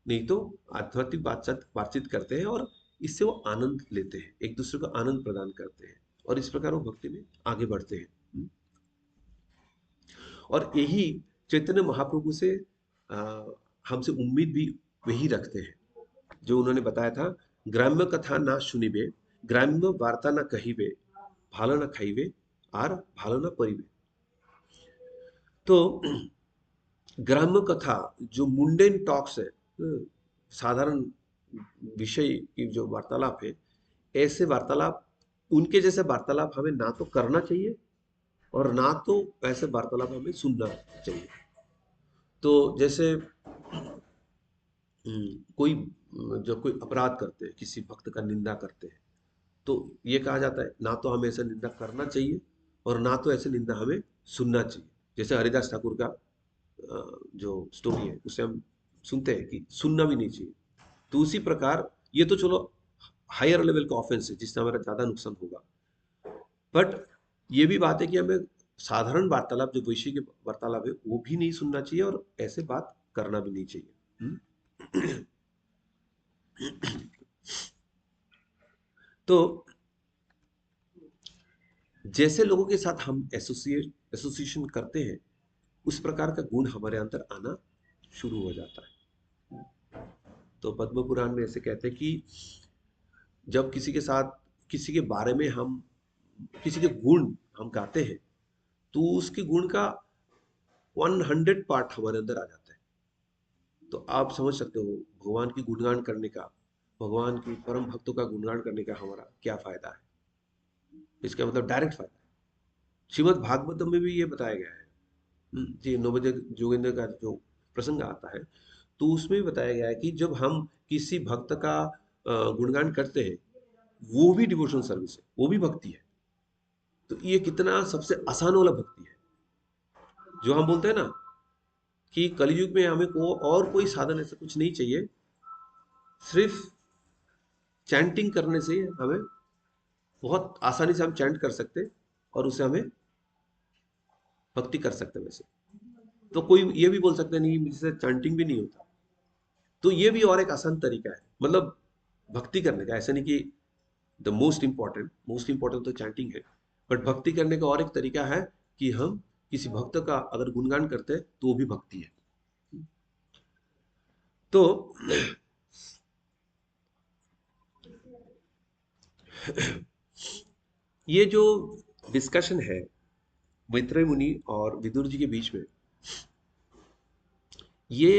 नहीं तो आध्यात्मिक बातचीत बातचीत करते हैं और इससे वो आनंद लेते हैं, एक दूसरे को आनंद प्रदान करते हैं, और इस प्रकार वो भक्ति में आगे बढ़ते हैं। और यही चैतन्य महाप्रभु से हमसे उम्मीद भी वही रखते हैं जो उन्होंने बताया था, ग्राम्य कथा ना सुनिबे, ग्राम्य वार्ता ना कहिबे, भालो ना खाइबे और भालो ना परिबे। तो ग्राम्य कथा जो मुंडेन टॉक्स है, साधारण विषय की जो वार्तालाप है, ऐसे वार्तालाप, उनके जैसे वार्तालाप हमें ना तो करना चाहिए और ना तो ऐसे वार्तालाप हमें सुनना चाहिए। तो जैसे कोई जब कोई अपराध करते हैं, किसी भक्त का निंदा करते हैं, तो ये कहा जाता है ना तो हमें ऐसे निंदा करना चाहिए और ना तो ऐसे निंदा हमें सुनना चाहिए। जैसे हरिदास ठाकुर का जो स्टोरी है उसे हम सुनते हैं कि सुनना भी नहीं चाहिए। तो उसी प्रकार ये तो चलो हायर लेवल का ऑफेंस है जिससे हमारा ज्यादा नुकसान होगा, बट ये भी बात है कि हमें साधारण वार्तालाप जो वैश्विक वार्तालाप है वो भी नहीं सुनना चाहिए और ऐसे बात करना भी नहीं चाहिए। तो जैसे लोगों के साथ हम एसोसिएशन करते हैं उस प्रकार का गुण हमारे अंदर आना शुरू हो जाता है। तो पद्म पुराण में ऐसे कहते हैं कि जब किसी के साथ किसी के बारे में हम किसी के गुण हम गाते हैं तो उसके गुण का 100 पार्ट हमारे अंदर आ जाता है। तो आप समझ सकते हो भगवान की गुणगान करने का, भगवान की परम भक्तों का गुणगान करने का हमारा क्या फायदा है। इसका मतलब डायरेक्ट फायदा है। श्रीमद् भागवतम में भी ये बताया गया है। जी, नवोदय जोगिंदर का जो प्रसंग आता है तो उसमें बताया गया है कि जब हम किसी भक्त का गुणगान करते हैं, वो भी डिवोशनल सर्विस है, वो भी भक्ति है। तो ये कितना सबसे आसान वाला भक्ति है जो हम बोलते हैं ना कि कलयुग में हमें को और कोई साधन ऐसा कुछ नहीं चाहिए, सिर्फ चैंटिंग करने से हमें बहुत आसानी से हम चैंट कर सकते और उससे हमें भक्ति कर सकते हैं। वैसे तो कोई ये भी बोल सकते नहीं मुझसे चैंटिंग भी नहीं होता, तो ये भी और एक आसान तरीका है, मतलब भक्ति करने का। ऐसा नहीं कि द मोस्ट इंपॉर्टेंट तो चैंटिंग है, बट भक्ति करने का और एक तरीका है कि हम किसी भक्त का अगर गुणगान करते हैं तो वो भी भक्ति है। तो ये जो डिस्कशन है मैत्रेय मुनि और विदुर जी के बीच में, ये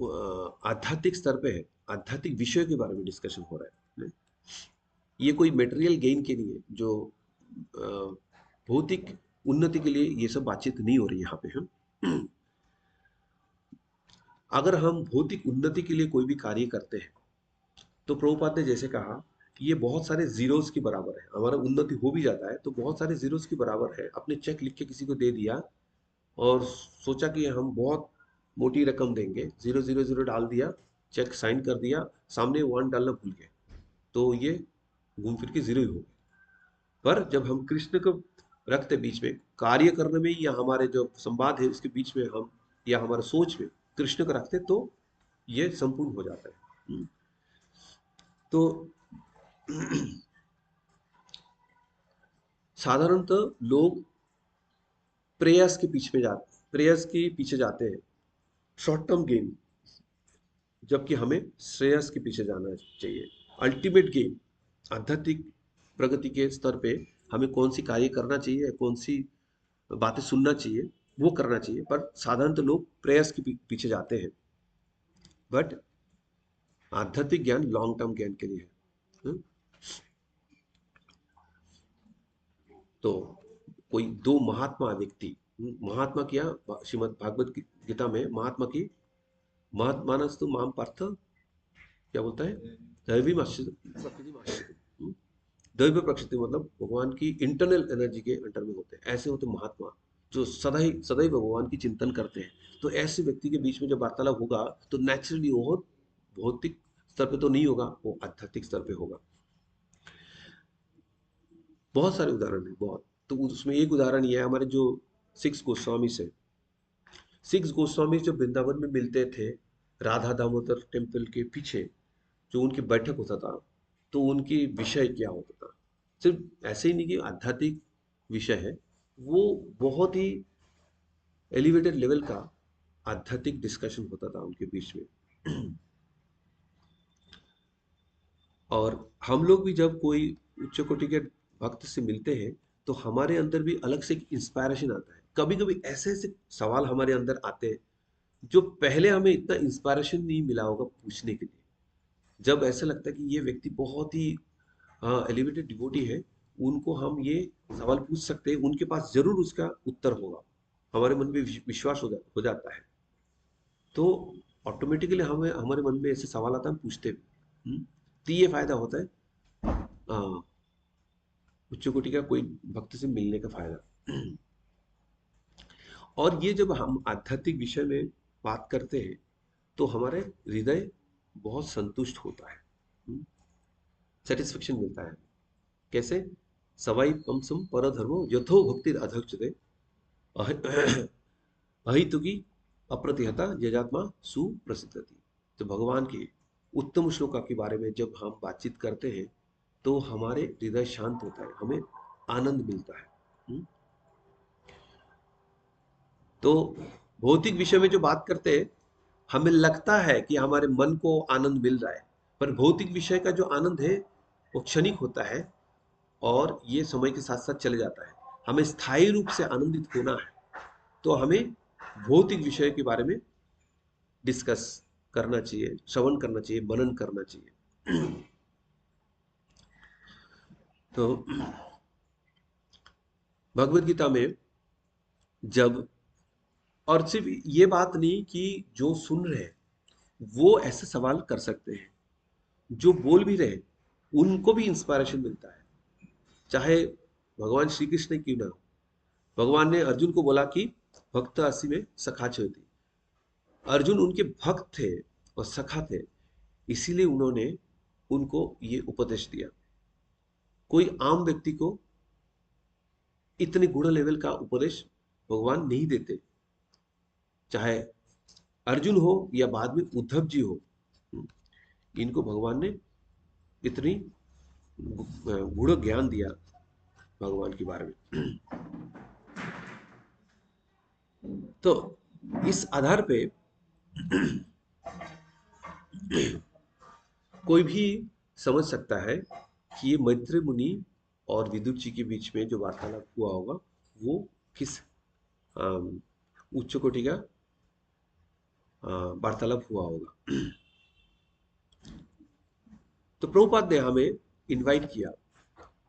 आध्यात्मिक स्तर पे है, आध्यात्मिक विषयों के बारे में डिस्कशन हो रहा है। ये कोई मटेरियल गेन के लिए, जो भौतिक उन्नति के लिए ये सब बातचीत नहीं हो रही यहाँ पे। हम अगर हम भौतिक उन्नति के लिए कोई भी कार्य करते हैं तो प्रभुपाद ने जैसे कहा कि ये बहुत सारे जीरोस की बराबर है। हमारा उन्नति हो भी जाता है तो बहुत सारे जीरोस की बराबर है। अपने चेक लिख के किसी को दे दिया और सोचा कि हम बहुत मोटी रकम देंगे, 000 डाल दिया, चेक साइन कर दिया, सामने 1 डालना भूल गए, तो ये घूम फिर के जीरो ही हो गए। पर जब हम कृष्ण को रखते बीच में कार्य करने में, या हमारे जो संवाद है उसके बीच में हम, या हमारे सोच में कृष्ण को रखते, तो ये संपूर्ण हो जाता है। तो साधारणतः लोग प्रेयस के पीछे जाते हैं, शॉर्ट टर्म गेन, जबकि हमें श्रेयस के पीछे जाना चाहिए, अल्टीमेट गेन। आध्यात्मिक प्रगति के स्तर पे हमें कौन सी कार्य करना चाहिए, कौन सी बातें सुनना चाहिए, वो करना चाहिए। पर साधारणतः लोग प्रेयस के पीछे जाते हैं, बट आध्यात्मिक ज्ञान लॉन्ग टर्म ज्ञान के लिए है। हम्म? तो कोई दो महात्मा व्यक्ति, महात्मा किया श्रीमद् भागवत गीता में, महात्मा की महात्मानस्तु माम पार्थ, क्या बोलता है, दैवी प्रकृति में आश्रित। दैव प्रकृति मतलब भगवान की इंटरनल एनर्जी के अंडर में होते हैं, ऐसे होते महात्मा जो सदैव सदैव भगवान की चिंतन करते हैं। तो ऐसे व्यक्ति के बीच में जब वार्तालाप होगा तो नेचुरली वो भौतिक स्तर पे तो नहीं होगा, वो आध्यात्मिक स्तर पे होगा। बहुत सारे उदाहरण है, बहुत। तो उसमें एक उदाहरण ये है, हमारे जो 6 गोस्वामी से, 6 गोस्वामी जब वृंदावन में मिलते थे, राधा दामोदर टेम्पल के पीछे जो उनकी बैठक होता था, तो उनकी विषय क्या होता था, सिर्फ ऐसे ही नहीं कि आध्यात्मिक विषय है, वो बहुत ही एलिवेटेड लेवल का आध्यात्मिक डिस्कशन होता था उनके बीच में। और हम लोग भी जब कोई उच्च कोटि के भक्त से मिलते हैं तो हमारे अंदर भी अलग से इंस्पायरेशन आता है। कभी कभी ऐसे ऐसे सवाल हमारे अंदर आते हैं जो पहले हमें इतना इंस्पायरेशन नहीं मिला होगा पूछने के लिए। जब ऐसा लगता है कि ये व्यक्ति बहुत ही एलिवेटेड डिवोटी है, उनको हम ये सवाल पूछ सकते हैं, उनके पास जरूर उसका उत्तर होगा, हमारे मन में विश्वास हो जाता है। तो ऑटोमेटिकली हमें हमारे मन में ऐसे सवाल आता है, हम पूछते भी। तो ये फायदा होता है उच्च कोटि का कोई भक्त से मिलने का फायदा। और ये जब हम आध्यात्मिक विषय में बात करते हैं तो हमारे हृदय बहुत संतुष्ट होता है, सेटिस्फेक्शन मिलता है। कैसे? सवाई पंसम पर धर्मो यथो भक्ति अधक्षते अहितुकी अप्रतिहता यजात्मा सुप्रसिद्ध थी। तो भगवान के उत्तम श्लोका के बारे में जब हम बातचीत करते हैं तो हमारे हृदय शांत होता है, हमें आनंद मिलता है। तो भौतिक विषय में जो बात करते हैं, हमें लगता है कि हमारे मन को आनंद मिल रहा है, पर भौतिक विषय का जो आनंद है वो क्षणिक होता है और ये समय के साथ साथ चले जाता है। हमें स्थायी रूप से आनंदित होना है तो हमें भौतिक विषय के बारे में डिस्कस करना चाहिए, श्रवण करना चाहिए, मनन करना चाहिए। तो भगवत गीता में जब, और सिर्फ ये बात नहीं कि जो सुन रहे हैं वो ऐसे सवाल कर सकते हैं, जो बोल भी रहे उनको भी इंस्पायरेशन मिलता है, चाहे भगवान श्री कृष्ण क्यों ना हो। भगवान ने अर्जुन को बोला कि भक्त असी में सखा होती, अर्जुन उनके भक्त थे और सखा थे, इसीलिए उन्होंने उनको ये उपदेश दिया। कोई आम व्यक्ति को इतने गुण लेवल का उपदेश भगवान नहीं देते, चाहे अर्जुन हो या बाद में उद्धव जी हो। इनको भगवान ने इतनी गूढ़ ज्ञान दिया भगवान के बारे में। तो इस आधार पे कोई भी समझ सकता है कि ये मैत्री मुनि और विदुर जी के बीच में जो वार्तालाप हुआ होगा वो किस उच्च कोटि का वार्तालाप हुआ होगा। तो प्रभुपाद ने हमें इनवाइट किया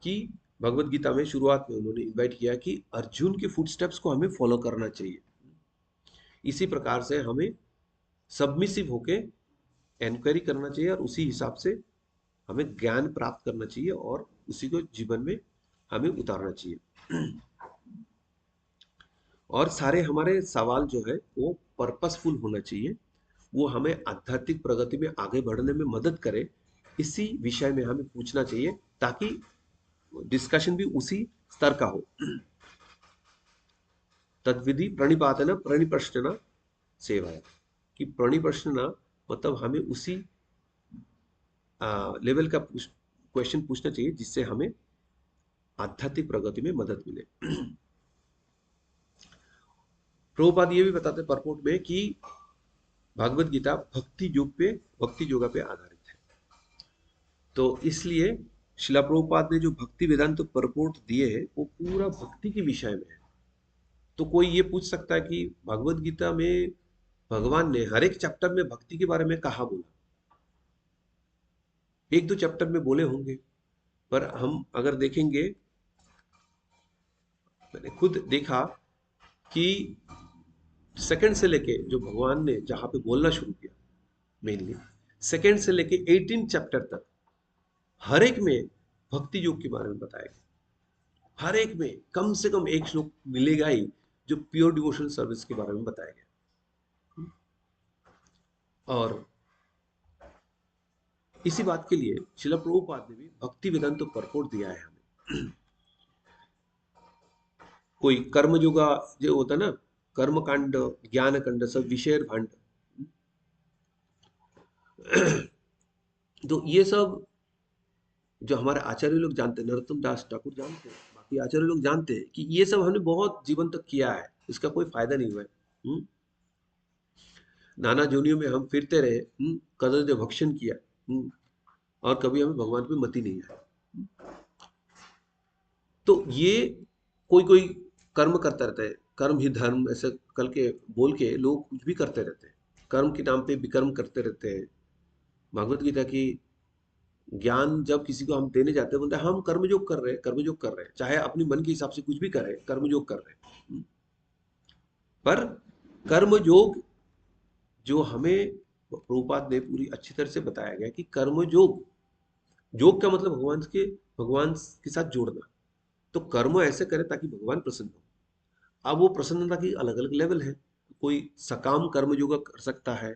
कि भगवत गीता में शुरुआत में उन्होंने इनवाइट किया कि अर्जुन के फुटस्टेप्स को हमें फॉलो करना चाहिए। इसी प्रकार से हमें सबमिसिव होके एनक्वायरी करना चाहिए और उसी हिसाब से हमें ज्ञान प्राप्त करना चाहिए और उसी को जीवन में हमें उतारना चाहिए। और सारे हमारे सवाल जो है वो पर्पसफुल होना चाहिए, वो हमें आध्यात्मिक प्रगति में आगे बढ़ने में मदद करे, इसी विषय में हमें पूछना चाहिए ताकि डिस्कशन भी उसी स्तर का हो। तद्विधि प्रणिपातन प्रणिप्रश्न सेवा, कि प्रणिप्रश्न मतलब हमें उसी लेवल का क्वेश्चन पूछना चाहिए जिससे हमें आध्यात्मिक प्रगति में मदद मिले। प्रभुपाद ये भी बताते परपोर्ट में कि भागवत गीता भक्ति योगा पे आधारित है। तो इसलिए शिला प्रभुपाद ने जो भक्ति वेदांत तो परपोर्ट दिए हैं वो पूरा भक्ति के विषय में है। तो कोई ये पूछ सकता है कि भगवत गीता में भगवान ने हर एक चैप्टर में भक्ति के बारे में कहा बोला? एक दो चैप्टर में बोले होंगे, पर हम अगर देखेंगे, मैंने खुद देखा कि सेकंड से लेके जो भगवान ने जहां पे बोलना शुरू किया, मेनली सेकंड से लेके 18 चैप्टर तक हर एक में भक्ति योग के बारे में बताया गया। हर एक में कम से कम एक श्लोक मिलेगा ही जो प्योर डिवोशनल सर्विस के बारे में बताया गया। और इसी बात के लिए शिला प्रभुपाद ने भी भक्ति वेदांत परपोर्ट दिया है हमें। कोई कर्म योगा जो होता है ना, कर्म कांड, ज्ञान कांड, सब विषय भांड, तो ये सब जो हमारे आचार्य लोग जानते हैं, नरोत्तम दास ठाकुर जानते हैं, बाकी आचार्य लोग जानते हैं कि ये सब हमने बहुत जीवन तक किया है, इसका कोई फायदा नहीं हुआ है। नाना जोनियों में हम फिरते रहे, कदर भक्षण किया, और कभी हमें भगवान पे मति नहीं आया। तो ये कोई कोई कर्म करता रहता है, कर्म ही धर्म ऐसे कल के बोल के लोग कुछ भी करते रहते हैं, कर्म के नाम पे विकर्म करते रहते हैं। भगवत गीता की ज्ञान जब किसी को हम देने जाते हैं, बोलते हैं हम कर्मयोग कर रहे हैं, कर्मयोग कर रहे हैं, चाहे अपनी मन के हिसाब से कुछ भी करें, कर्मयोग कर रहे हैं। पर कर्मयोग जो हमें प्रभुपाद ने पूरी अच्छी तरह से बताया गया कि कर्मयोग, योग का मतलब भगवान के साथ जोड़ना। तो कर्म ऐसे करें ताकि भगवान प्रसन्न हो। अब वो प्रसन्नता की अलग अलग लेवल है, कोई सकाम कर्म योगा कर सकता है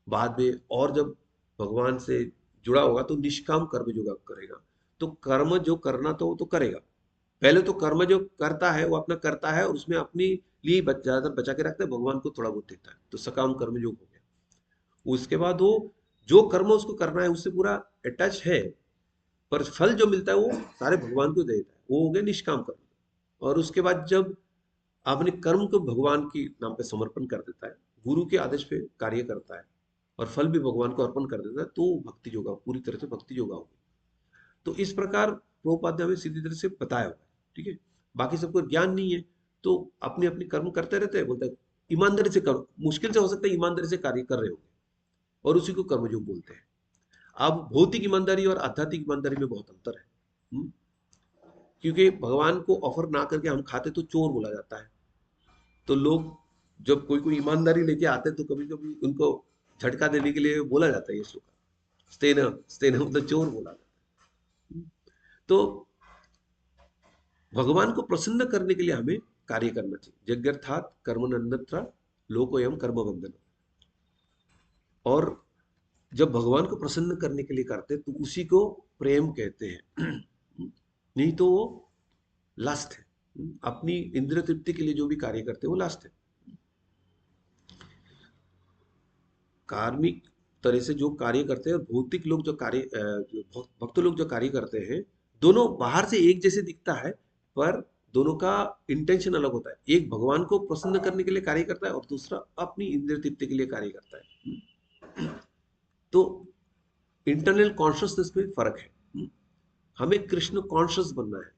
बाद में, और जब भगवान से जुड़ा होगा तो निष्काम कर्म योगा करेगा। तो कर्म जो करना तो वो तो करेगा, पहले तो कर्म जो करता है वो अपना करता है और उसमें अपनी लिए ज्यादातर बचा के रखता है, भगवान को थोड़ा बहुत देता है, तो सकाम कर्म योग हो गया। उसके बाद वो जो कर्म उसको करना है उससे पूरा अटैच है, पर फल जो मिलता है वो सारे भगवान को देता है, वो हो गया निष्काम कर्म। और उसके बाद जब अपने कर्म को भगवान के नाम पे समर्पण कर देता है, गुरु के आदेश पे कार्य करता है और फल भी भगवान को अर्पण कर देता है, तो भक्ति योगा पूरी तरह से भक्ति योगा होगी। तो इस प्रकार प्रभुपाद ने हमें सीधी तरह से बताया हुआ है, ठीक है। बाकी सबको ज्ञान नहीं है तो अपने अपने कर्म करते रहते हैं, बोलते हैं ईमानदारी से करो, मुश्किल से हो सकता है ईमानदारी से कार्य कर रहे होंगे, और उसी को कर्मयोग बोलते हैं। अब भौतिक ईमानदारी और आध्यात्मिक ईमानदारी में बहुत अंतर है। क्योंकि भगवान को ऑफर ना करके हम खाते तो चोर बोला जाता है। तो लोग जब कोई कोई ईमानदारी लेके आते हैं तो कभी कभी उनको झटका देने के लिए बोला जाता है ये श्लोक, स्तेन स्तेन मतलब चोर बोला जाता है। तो भगवान को प्रसन्न करने के लिए हमें कार्य करना चाहिए। यज्ञर्थात् कर्मण्यन्यत्र लोकोयम कर्म बंधन। और जब भगवान को प्रसन्न करने के लिए करते तो उसी को प्रेम कहते हैं। नहीं तो वो लास्ट है। अपनी इंद्रिय तृप्ति के लिए जो भी कार्य करते हैं वो लास्ट है। कार्मिक तरह से जो कार्य करते हैं, भौतिक लोग जो कार्य जो भक्त लोग जो कार्य करते हैं, दोनों बाहर से एक जैसे दिखता है, पर दोनों का इंटेंशन अलग होता है। एक भगवान को प्रसन्न करने के लिए कार्य करता है और दूसरा अपनी इंद्रिय तृप्ति के लिए कार्य करता है। तो इंटरनल कॉन्शियसनेस में फर्क है। हमें कृष्ण कॉन्शियस बनना है।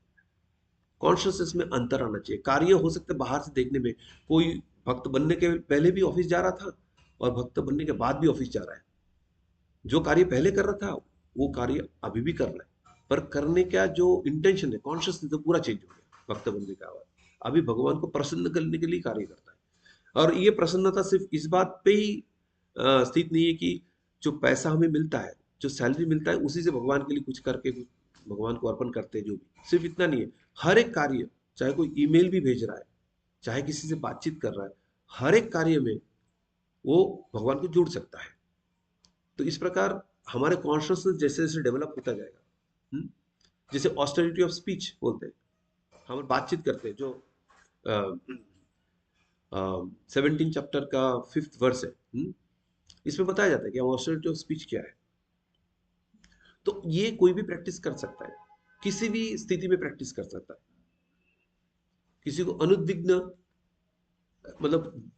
कॉन्शियसनेस में अंतर आना चाहिए। कार्य हो सकता है बाहर से देखने में, कोई भक्त बनने के पहले भी ऑफिस जा रहा था और भक्त बनने के बाद भी ऑफिस जा रहा है। जो कार्य पहले कर रहा था वो कार्य अभी भी कर रहा है, पर करने का जो इंटेंशन है, कॉन्शियसनेस, तो पूरा चेंज हो गया भक्त बनने का बाद। अभी भगवान को प्रसन्न करने के लिए कार्य करता है। और ये प्रसन्नता सिर्फ इस बात पे ही स्थित नहीं है कि जो पैसा हमें मिलता है, जो सैलरी मिलता है, उसी से भगवान के लिए कुछ करके कुछ भगवान को अर्पण करते हैं। जो भी सिर्फ इतना नहीं है, हर एक कार्य, चाहे कोई ईमेल भी भेज रहा है, चाहे किसी से बातचीत कर रहा है, हर एक कार्य में वो भगवान को जोड़ सकता है। तो इस प्रकार हमारे कॉन्शियसनेस जैसे जैसे डेवलप होता जाएगा, जैसे ऑस्टेरिटी ऑफ स्पीच बोलते हैं, हम बातचीत करते हैं, जो 17 चैप्टर का 5th वर्स है, इसमें बताया जाता है कि ऑस्टेरिटी ऑफ स्पीच क्या है। तो ये कोई भी प्रैक्टिस कर सकता है, किसी भी स्थिति में प्रैक्टिस कर सकता है। किसी को अनुद्विग्न, मतलब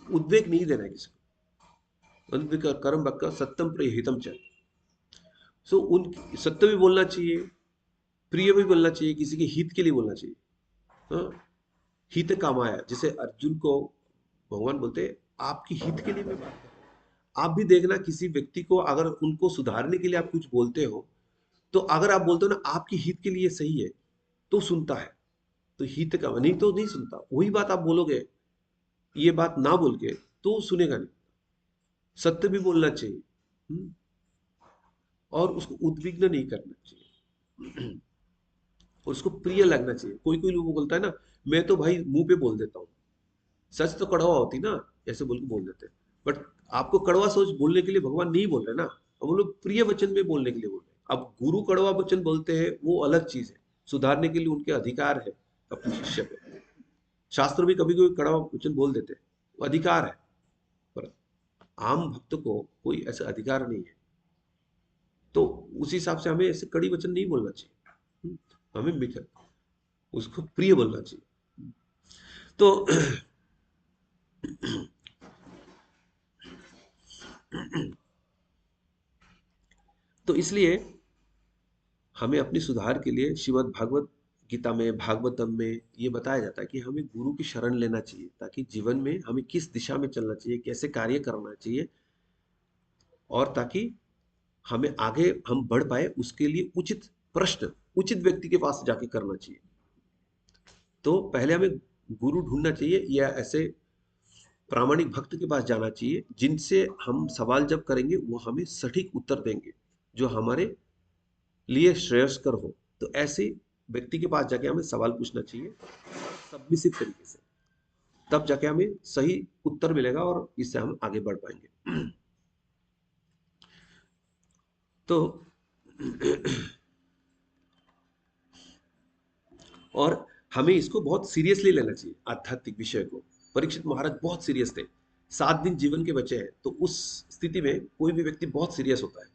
उद्वेग नहीं देना है किसी को। अनुद्विग्न कर्म बक्का सत्यम प्रिय हितम च। सो उन सत्य भी बोलना चाहिए, प्रिय भी बोलना चाहिए, किसी के हित के लिए बोलना चाहिए। हाँ, हित कामाया, जैसे अर्जुन को भगवान बोलते हैं आपकी हित के लिए मैं बात कर रहा हूं। आप भी देखना, किसी व्यक्ति को अगर उनको सुधारने के लिए आप कुछ बोलते हो, तो अगर आप बोलते हो ना आपकी हित के लिए सही है, तो सुनता है। तो हित का, नहीं तो नहीं सुनता। वही बात आप बोलोगे, ये बात ना बोल के, तो सुनेगा नहीं। सत्य भी बोलना चाहिए, और उसको उद्विग्न नहीं करना चाहिए, और उसको प्रिय लगना चाहिए। कोई कोई लोग बोलता है ना, मैं तो भाई मुंह पे बोल देता हूँ, सच तो कड़वा होती ना, ऐसे बोल के बोल देते हैं। बट आपको कड़वा सोच बोलने के लिए भगवान नहीं बोल रहे ना, अब वो लोग प्रिय वचन में बोलने के लिए बोल रहे हैं। अब गुरु कड़वा वचन बोलते हैं, वो अलग चीज है। सुधारने के लिए उनके अधिकार है अपने शिष्य पे। शास्त्र भी कभी कभी कड़वा वचन बोल देते हैं, वो अधिकार है। पर आम भक्त को कोई ऐसा अधिकार नहीं है। तो उस हिसाब से हमें ऐसे कड़ी वचन नहीं बोलना चाहिए, हमें मीठा, उसको प्रिय बोलना चाहिए। तो तो इसलिए हमें अपनी सुधार के लिए श्रीमद् भागवत गीता में, भागवतम में ये बताया जाता है कि हमें गुरु की शरण लेना चाहिए, ताकि जीवन में हमें किस दिशा में चलना चाहिए, कैसे कार्य करना चाहिए, और ताकि हमें आगे हम बढ़ पाए, उसके लिए उचित प्रश्न उचित व्यक्ति के पास जाके करना चाहिए। तो पहले हमें गुरु ढूंढना चाहिए, या ऐसे प्रामाणिक भक्त के पास जाना चाहिए जिनसे हम सवाल जब करेंगे वो हमें सटीक उत्तर देंगे, जो हमारे लिए श्रेयस्कर हो। तो ऐसे व्यक्ति के पास जाके हमें सवाल पूछना चाहिए सबमिसिव तरीके से, तब जाके हमें सही उत्तर मिलेगा और इससे हम आगे बढ़ पाएंगे। तो और हमें इसको बहुत सीरियसली लेना चाहिए, आध्यात्मिक विषय को। परीक्षित महाराज बहुत सीरियस थे। 7 दिन जीवन के बचे हैं, तो उस स्थिति में कोई भी व्यक्ति बहुत सीरियस होता है।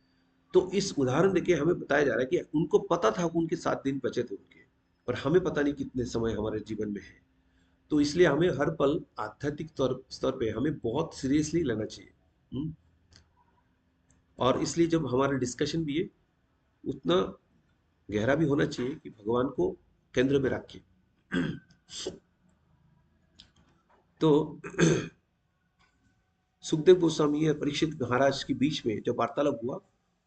तो इस उदाहरण देके हमें बताया जा रहा है कि उनको पता था कि उनके 7 दिन बचे थे उनके, पर हमें पता नहीं कितने समय हमारे जीवन में है। तो इसलिए हमें हर पल आध्यात्मिक स्तर पे हमें बहुत सीरियसली लेना चाहिए। और इसलिए जब हमारा डिस्कशन भी है, उतना गहरा भी होना चाहिए कि भगवान को केंद्र में रखें। तो सुखदेव गोस्वामी और परीक्षित महाराज के बीच में जो वार्तालाप हुआ,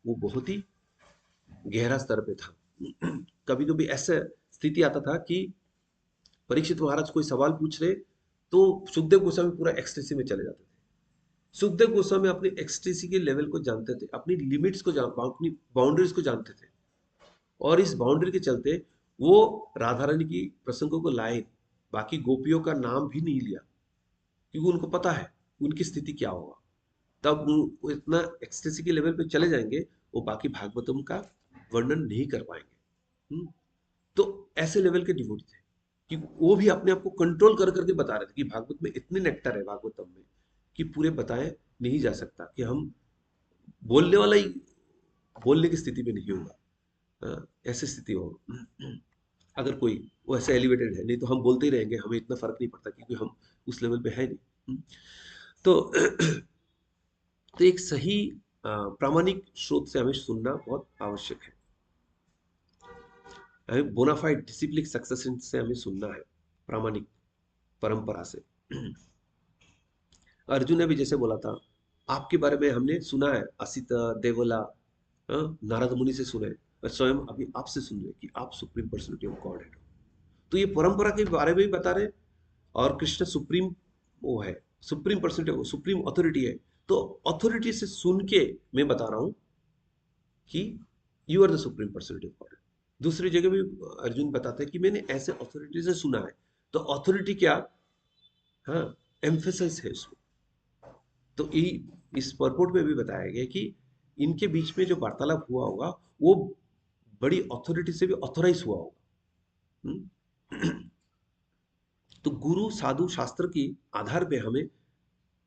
वो बहुत ही गहरा स्तर पे था। कभी कभी ऐसा स्थिति आता था कि परीक्षित महाराज कोई सवाल पूछ रहे, तो सुखदेव गोस्वामी पूरा एक्सटेसी में चले जाते थे। सुखदेव गोस्वामी अपने एक्सटेसी के लेवल को जानते थे, अपनी लिमिट्स को अपनी बाउंड्रीज को जानते थे, और इस बाउंड्री के चलते वो राधा रानी की प्रसंगों को लाए, बाकी गोपियों का नाम भी नहीं लिया। क्योंकि उनको पता है उनकी स्थिति क्या होगा। तब वो इतना एक्सटेसी के लेवल पे चले जाएंगे, वो बाकी भागवतम का वर्णन नहीं कर पाएंगे। तो ऐसे लेवल के डिवोटी थे कि वो भी अपने आप को कंट्रोल कर करके बता रहे थे कि भागवत में इतने नेक्टर है भागवतम में कि पूरे बताए नहीं जा सकता, कि हम बोलने वाला ही बोलने की स्थिति में नहीं होगा। ऐसी स्थिति हो अगर कोई वो ऐसे एलिवेटेड है, नहीं तो हम बोलते ही रहेंगे, हमें इतना फर्क नहीं पड़ता क्योंकि हम उस लेवल पे है नहीं। तो तो एक सही प्रामाणिक स्रोत से हमें सुनना बहुत आवश्यक है। हमें बोनाफाइड डिसिप्लिन सक्सेशन से हमें सुनना है, प्रामाणिक परंपरा से। अर्जुन ने भी जैसे बोला था, आपके बारे में हमने सुना है, असित देवला नारद मुनि से सुने, और स्वयं अभी आपसे सुन रहे कि आप सुप्रीम पर्सनालिटी ऑफ गॉड है। तो ये परंपरा के बारे में भी बता रहे, और कृष्ण सुप्रीम वो है, सुप्रीम पर्सनालिटी, सुप्रीम अथॉरिटी है। तो अथॉरिटी से सुन के मैं बता रहा हूं कि you are the supreme personality of God. दूसरी जगह भी अर्जुन बताते हैं कि मैंने ऐसे अथॉरिटी से सुना है। तो अथॉरिटी क्या, हाँ, एम्फेसिस है उसमें। तो इस परपोर्ट में भी बताया गया कि इनके बीच में जो वार्तालाप हुआ होगा वो बड़ी अथॉरिटी से भी ऑथोराइज हुआ होगा। तो गुरु साधु शास्त्र की आधार पे हमें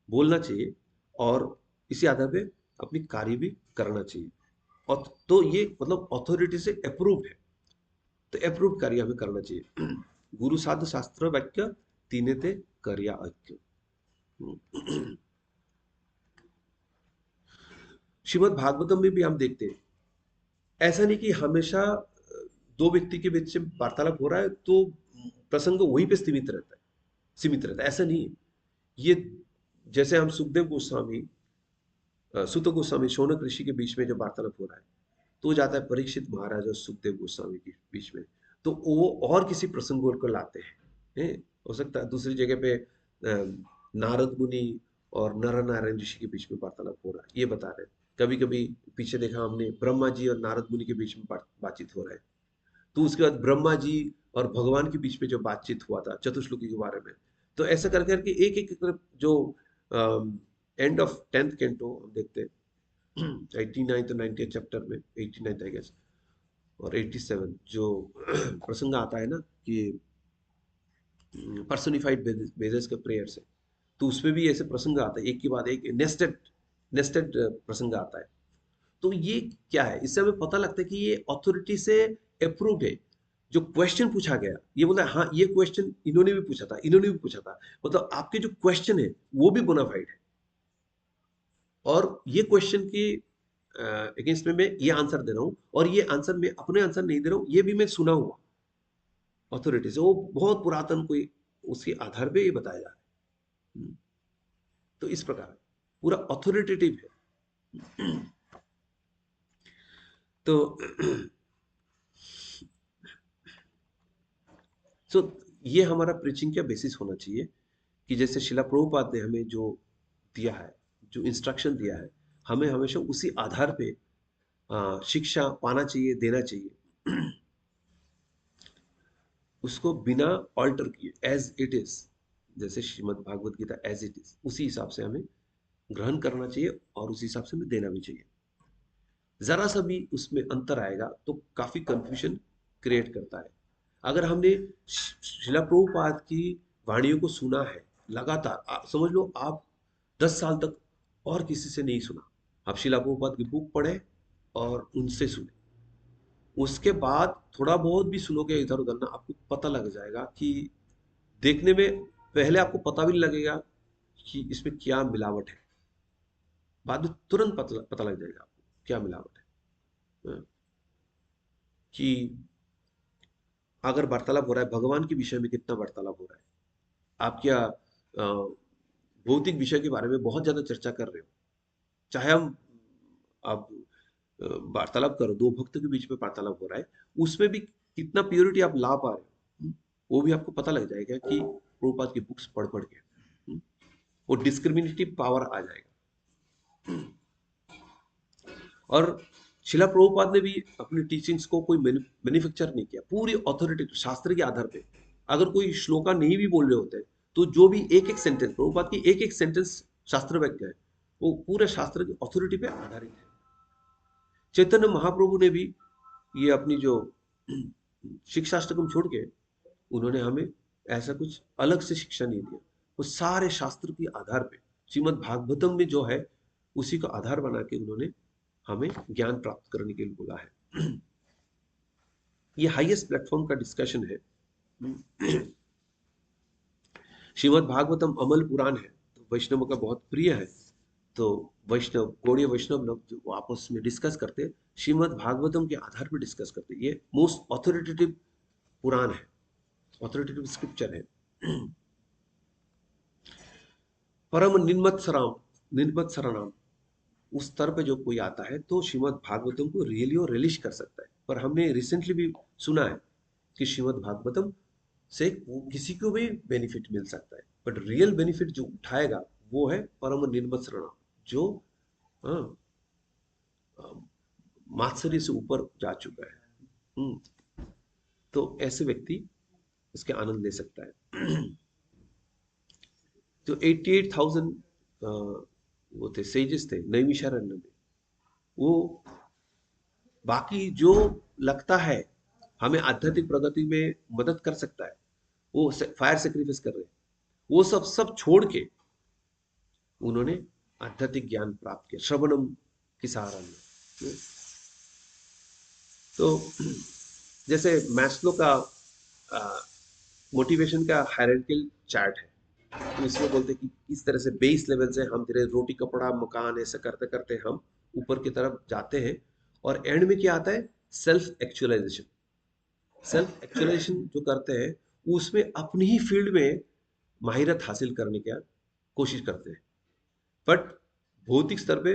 बोलना चाहिए, और इसी आधार पे अपनी कार्य भी करना चाहिए। और तो ये मतलब अथॉरिटी से अप्रूव है, तो अप्रूव कार्य हमें करना चाहिए। गुरु साधु शास्त्र वाक्य तीने ते कर्या ऐक्य। श्रीमद् भागवतम में भी हम देखते हैं, ऐसा नहीं कि हमेशा दो व्यक्ति के बीच में वार्तालाप हो रहा है तो प्रसंग वहीं पे सीमित रहता है, ऐसा नहीं है। ये जैसे हम सुखदेव गोस्वामी, सुत गोस्वामी, शौनक ऋषि के बीच में जो वार्तालाप हो रहा है, तो जाता है परीक्षित महाराज और सुखदेव गोस्वामी के बीच में, तो वो और किसी प्रसंग को लाते हैं। हो सकता है दूसरी जगह पे नारद मुनि और नर नारायण ऋषि के बीच में वार्तालाप हो रहा है, ये बता रहे हैं। कभी कभी पीछे देखा हमने ब्रह्मा जी और नारद मुनि के बीच में बातचीत हो रहा है, तो उसके बाद ब्रह्मा जी और भगवान के बीच में जो बातचीत हुआ था चतुश्लोकी के बारे में। तो ऐसा कर करके एक एक जो एंड ऑफ 10th कैंटो हम देखते हैं, 89 और 90 चैप्टर में, 89 आई गेस और 87 जो प्रसंग आता है ना कि पर्सोनिफाइड वेदर्स के प्रेयर से, तो उसमें भी ऐसे प्रसंग आता है, एक के बाद एक नेस्टेड नेस्टेड प्रसंग आता है। तो ये क्या है, इससे हमें पता लगता है कि ये अथॉरिटी से अप्रूव्ड है। जो क्वेश्चन पूछा गया, ये बोला हाँ ये क्वेश्चन इन्होंने भी पूछा था, इन्होंने भी पूछा था, मतलब आपके जो क्वेश्चन है वो भी बोनाफाइड है, और ये क्वेश्चन की अगेंस्ट में मैं ये आंसर दे रहा हूँ, और ये आंसर मैं अपने आंसर नहीं दे रहा हूँ, ये भी मैं सुना हुआ अथॉरिटी से, वो बहुत पुरातन कोई उसके आधार पे ये बताया जा रहा है। तो इस प्रकार पूरा अथॉरिटेटिव है। तो सो ये हमारा प्रीचिंग का बेसिस होना चाहिए कि जैसे शिला प्रभुपाद ने हमें जो दिया है, जो इंस्ट्रक्शन दिया है, हमें हमेशा उसी आधार पे शिक्षा पाना चाहिए, देना चाहिए, उसको बिना ऑल्टर किए एज इट इज, जैसे Shrimad Bhagavad Gita as it is, उसी हिसाब से हमें ग्रहण करना चाहिए और उसी हिसाब से हमें देना भी चाहिए। जरा सा भी उसमें अंतर आएगा तो काफी कंफ्यूजन क्रिएट करता है। अगर हमने शिला प्रभुपाद की वाणियों को सुना है लगातार, समझ लो आप 10 साल तक और किसी से नहीं सुना, आप शिला प्रभुपाद की बुक पढ़े और उनसे सुने, उसके बाद थोड़ा बहुत भी सुनोगे इधर उधर ना, आपको पता लग जाएगा कि देखने में पहले आपको पता भी नहीं लगेगा कि इसमें क्या मिलावट है, बाद में तुरंत पता लग जाएगा आपको क्या मिलावट है। कि अगर वार्तालाप हो रहा है भगवान के विषय में, कितना वार्तालाप हो रहा है, आप क्या भौतिक विषय के बारे में बहुत ज्यादा चर्चा कर रहे हो, चाहे हम आप वार्तालाप करो, दो भक्तों के बीच में वार्तालाप हो रहा है, उसमें भी कितना प्योरिटी आप ला पा रहे हो, वो भी आपको पता लग जाएगा कि प्रभुपाद की बुक्स पढ़ पढ़ के, वो डिस्क्रिमिनेटिव पावर आ जाएगा। और शिला प्रभुपाद ने भी अपनी टीचिंग्स को कोई मैन्युफैक्चर नहीं किया, पूरी ऑथोरिटी शास्त्र के आधार पे। अगर कोई श्लोका नहीं भी बोल रहे होते तो जो भी एक एक सेंटेंस, प्रभुपाद की एक एक सेंटेंस शास्त्र वाक्य है, वो पूरे शास्त्र की अथॉरिटी पे आधारित है। चैतन्य महाप्रभु ने भी ये अपनी जो शिक्षाष्टकम छोड़ के उन्होंने हमें ऐसा कुछ अलग से शिक्षा नहीं दिया। वो सारे शास्त्र के आधार पे श्रीमद् भागवतम में जो है उसी का आधार बना के उन्होंने हमें ज्ञान प्राप्त करने के लिए बोला है। ये हाईएस्ट प्लेटफॉर्म का डिस्कशन है। श्रीमद् भागवतम अमल पुराण है, तो वैष्णव का बहुत प्रिय है। तो वैष्णव, गौड़ीय वैष्णव लोग जो आपस में डिस्कस करते हैं, श्रीमद् भागवतम के आधार पर डिस्कस करते हैं। ये मोस्ट ऑथोरिटेटिव पुराण है, ऑथोरिटेटिव स्क्रिप्चर है। परम निन्मत्सराणाम, उस स्तर पे जो कोई आता है तो श्रीमद् भागवतम को रियली और रिलीज कर सकता है। पर हमने रिसेंटली भी सुना है कि श्रीमद् भागवतम से किसी को भी बेनिफिट मिल सकता है, बट रियल बेनिफिट जो उठाएगा वो है परम निन्मत्सराणाम, जो मात्सर्य से ऊपर जा चुका है। तो ऐसे व्यक्ति इसके आनंद ले सकता है। जो 88,000 वो थे, सेजेस थे नैमिषारण्य में, वो बाकी जो लगता है हमें आध्यात्मिक प्रगति में मदद कर सकता है, वो फायर सेक्रीफाइस कर रहे हैं, वो सब छोड़ के उन्होंने आध्यात्मिक ज्ञान प्राप्त किया श्रवणम की सहारा में। तो जैसे मैस्लो का मोटिवेशन का हायरार्किकल चार्ट है, तो इसमें बोलते हैं कि इस तरह से बेस लेवल से हम धीरे रोटी कपड़ा मकान ऐसे करते करते हम ऊपर की तरफ जाते हैं, और एंड में क्या आता है, सेल्फ एक्चुअलाइजेशन। सेल्फ एक्चुअलाइजेशन जो करते हैं उसमें अपनी ही फील्ड में माहिरत हासिल करने की कोशिश करते हैं, बट भौतिक स्तर पे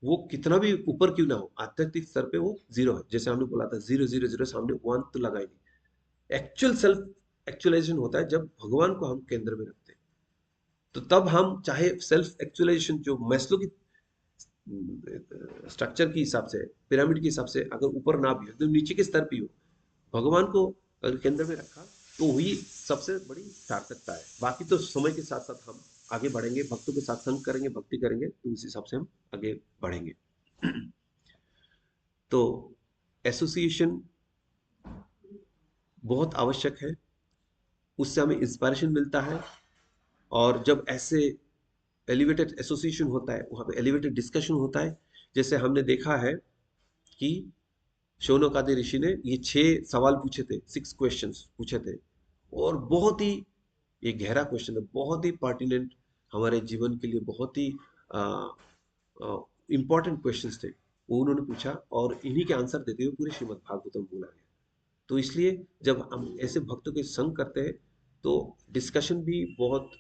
वो कितना भी ऊपर क्यों ना हो, आध्यात्मिक स्तर पे वो जीरो है। जैसे हमने बोला था 0 0 0 सामने 1 तो लगा ही नहीं। एक्चुअल सेल्फ एक्चुअलाइजेशन होता है जब भगवान को हम केंद्र में रखते हैं, तो तब हम चाहे सेल्फ एक्चुअलाइजेशन जो मैस्लो की स्ट्रक्चर के हिसाब से, पिरामिड के हिसाब से अगर ऊपर ना भी हो तो नीचे के स्तर पे हो, भगवान को अगर केंद्र में रखा तो वही सबसे बड़ी सार्थकता है। बाकी तो समय के साथ साथ हम आगे बढ़ेंगे, भक्तों के साथ संग करेंगे, भक्ति करेंगे, तो उस हिसाब से हम आगे बढ़ेंगे। तो एसोसिएशन बहुत आवश्यक है, उससे हमें इंस्पायरेशन मिलता है। और जब ऐसे एलिवेटेड एसोसिएशन होता है, वहां पे एलिवेटेड डिस्कशन होता है। जैसे हमने देखा है कि शौनकादि ऋषि ने ये 6 सवाल पूछे थे, 6 क्वेश्चंस पूछे थे, और बहुत ही ये गहरा क्वेश्चन है, बहुत ही पर्टिनेंट, हमारे जीवन के लिए बहुत ही इंपॉर्टेंट क्वेश्चंस थे, वो उन्होंने पूछा, और इन्हीं के आंसर देते हुए पूरे श्रीमद् भागवतम बोला गया। तो इसलिए जब हम ऐसे भक्तों के संग करते हैं तो डिस्कशन भी बहुत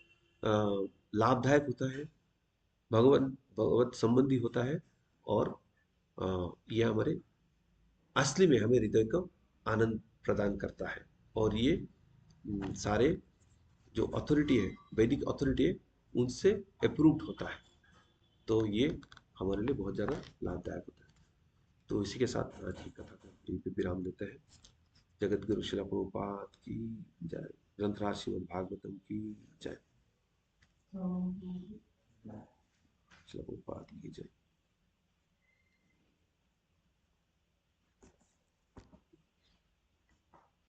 लाभदायक होता है, भगवत संबंधी होता है, और ये हमारे असली में हमें हृदय को आनंद प्रदान करता है। और ये सारे जो अथॉरिटी है, वैदिक अथॉरिटी है, उनसे अप्रूव्ड होता है। तो ये हमारे लिए बहुत ज़्यादा लाभदायक होता है। तो इसी के साथ आज की कथा को यहीं पे विराम देते हैं। जगत गुरु श्रील प्रभुपाद की जय, ग्रंथराज श्रीमद् भागवतम की जय, श्रील प्रभुपाद की जय।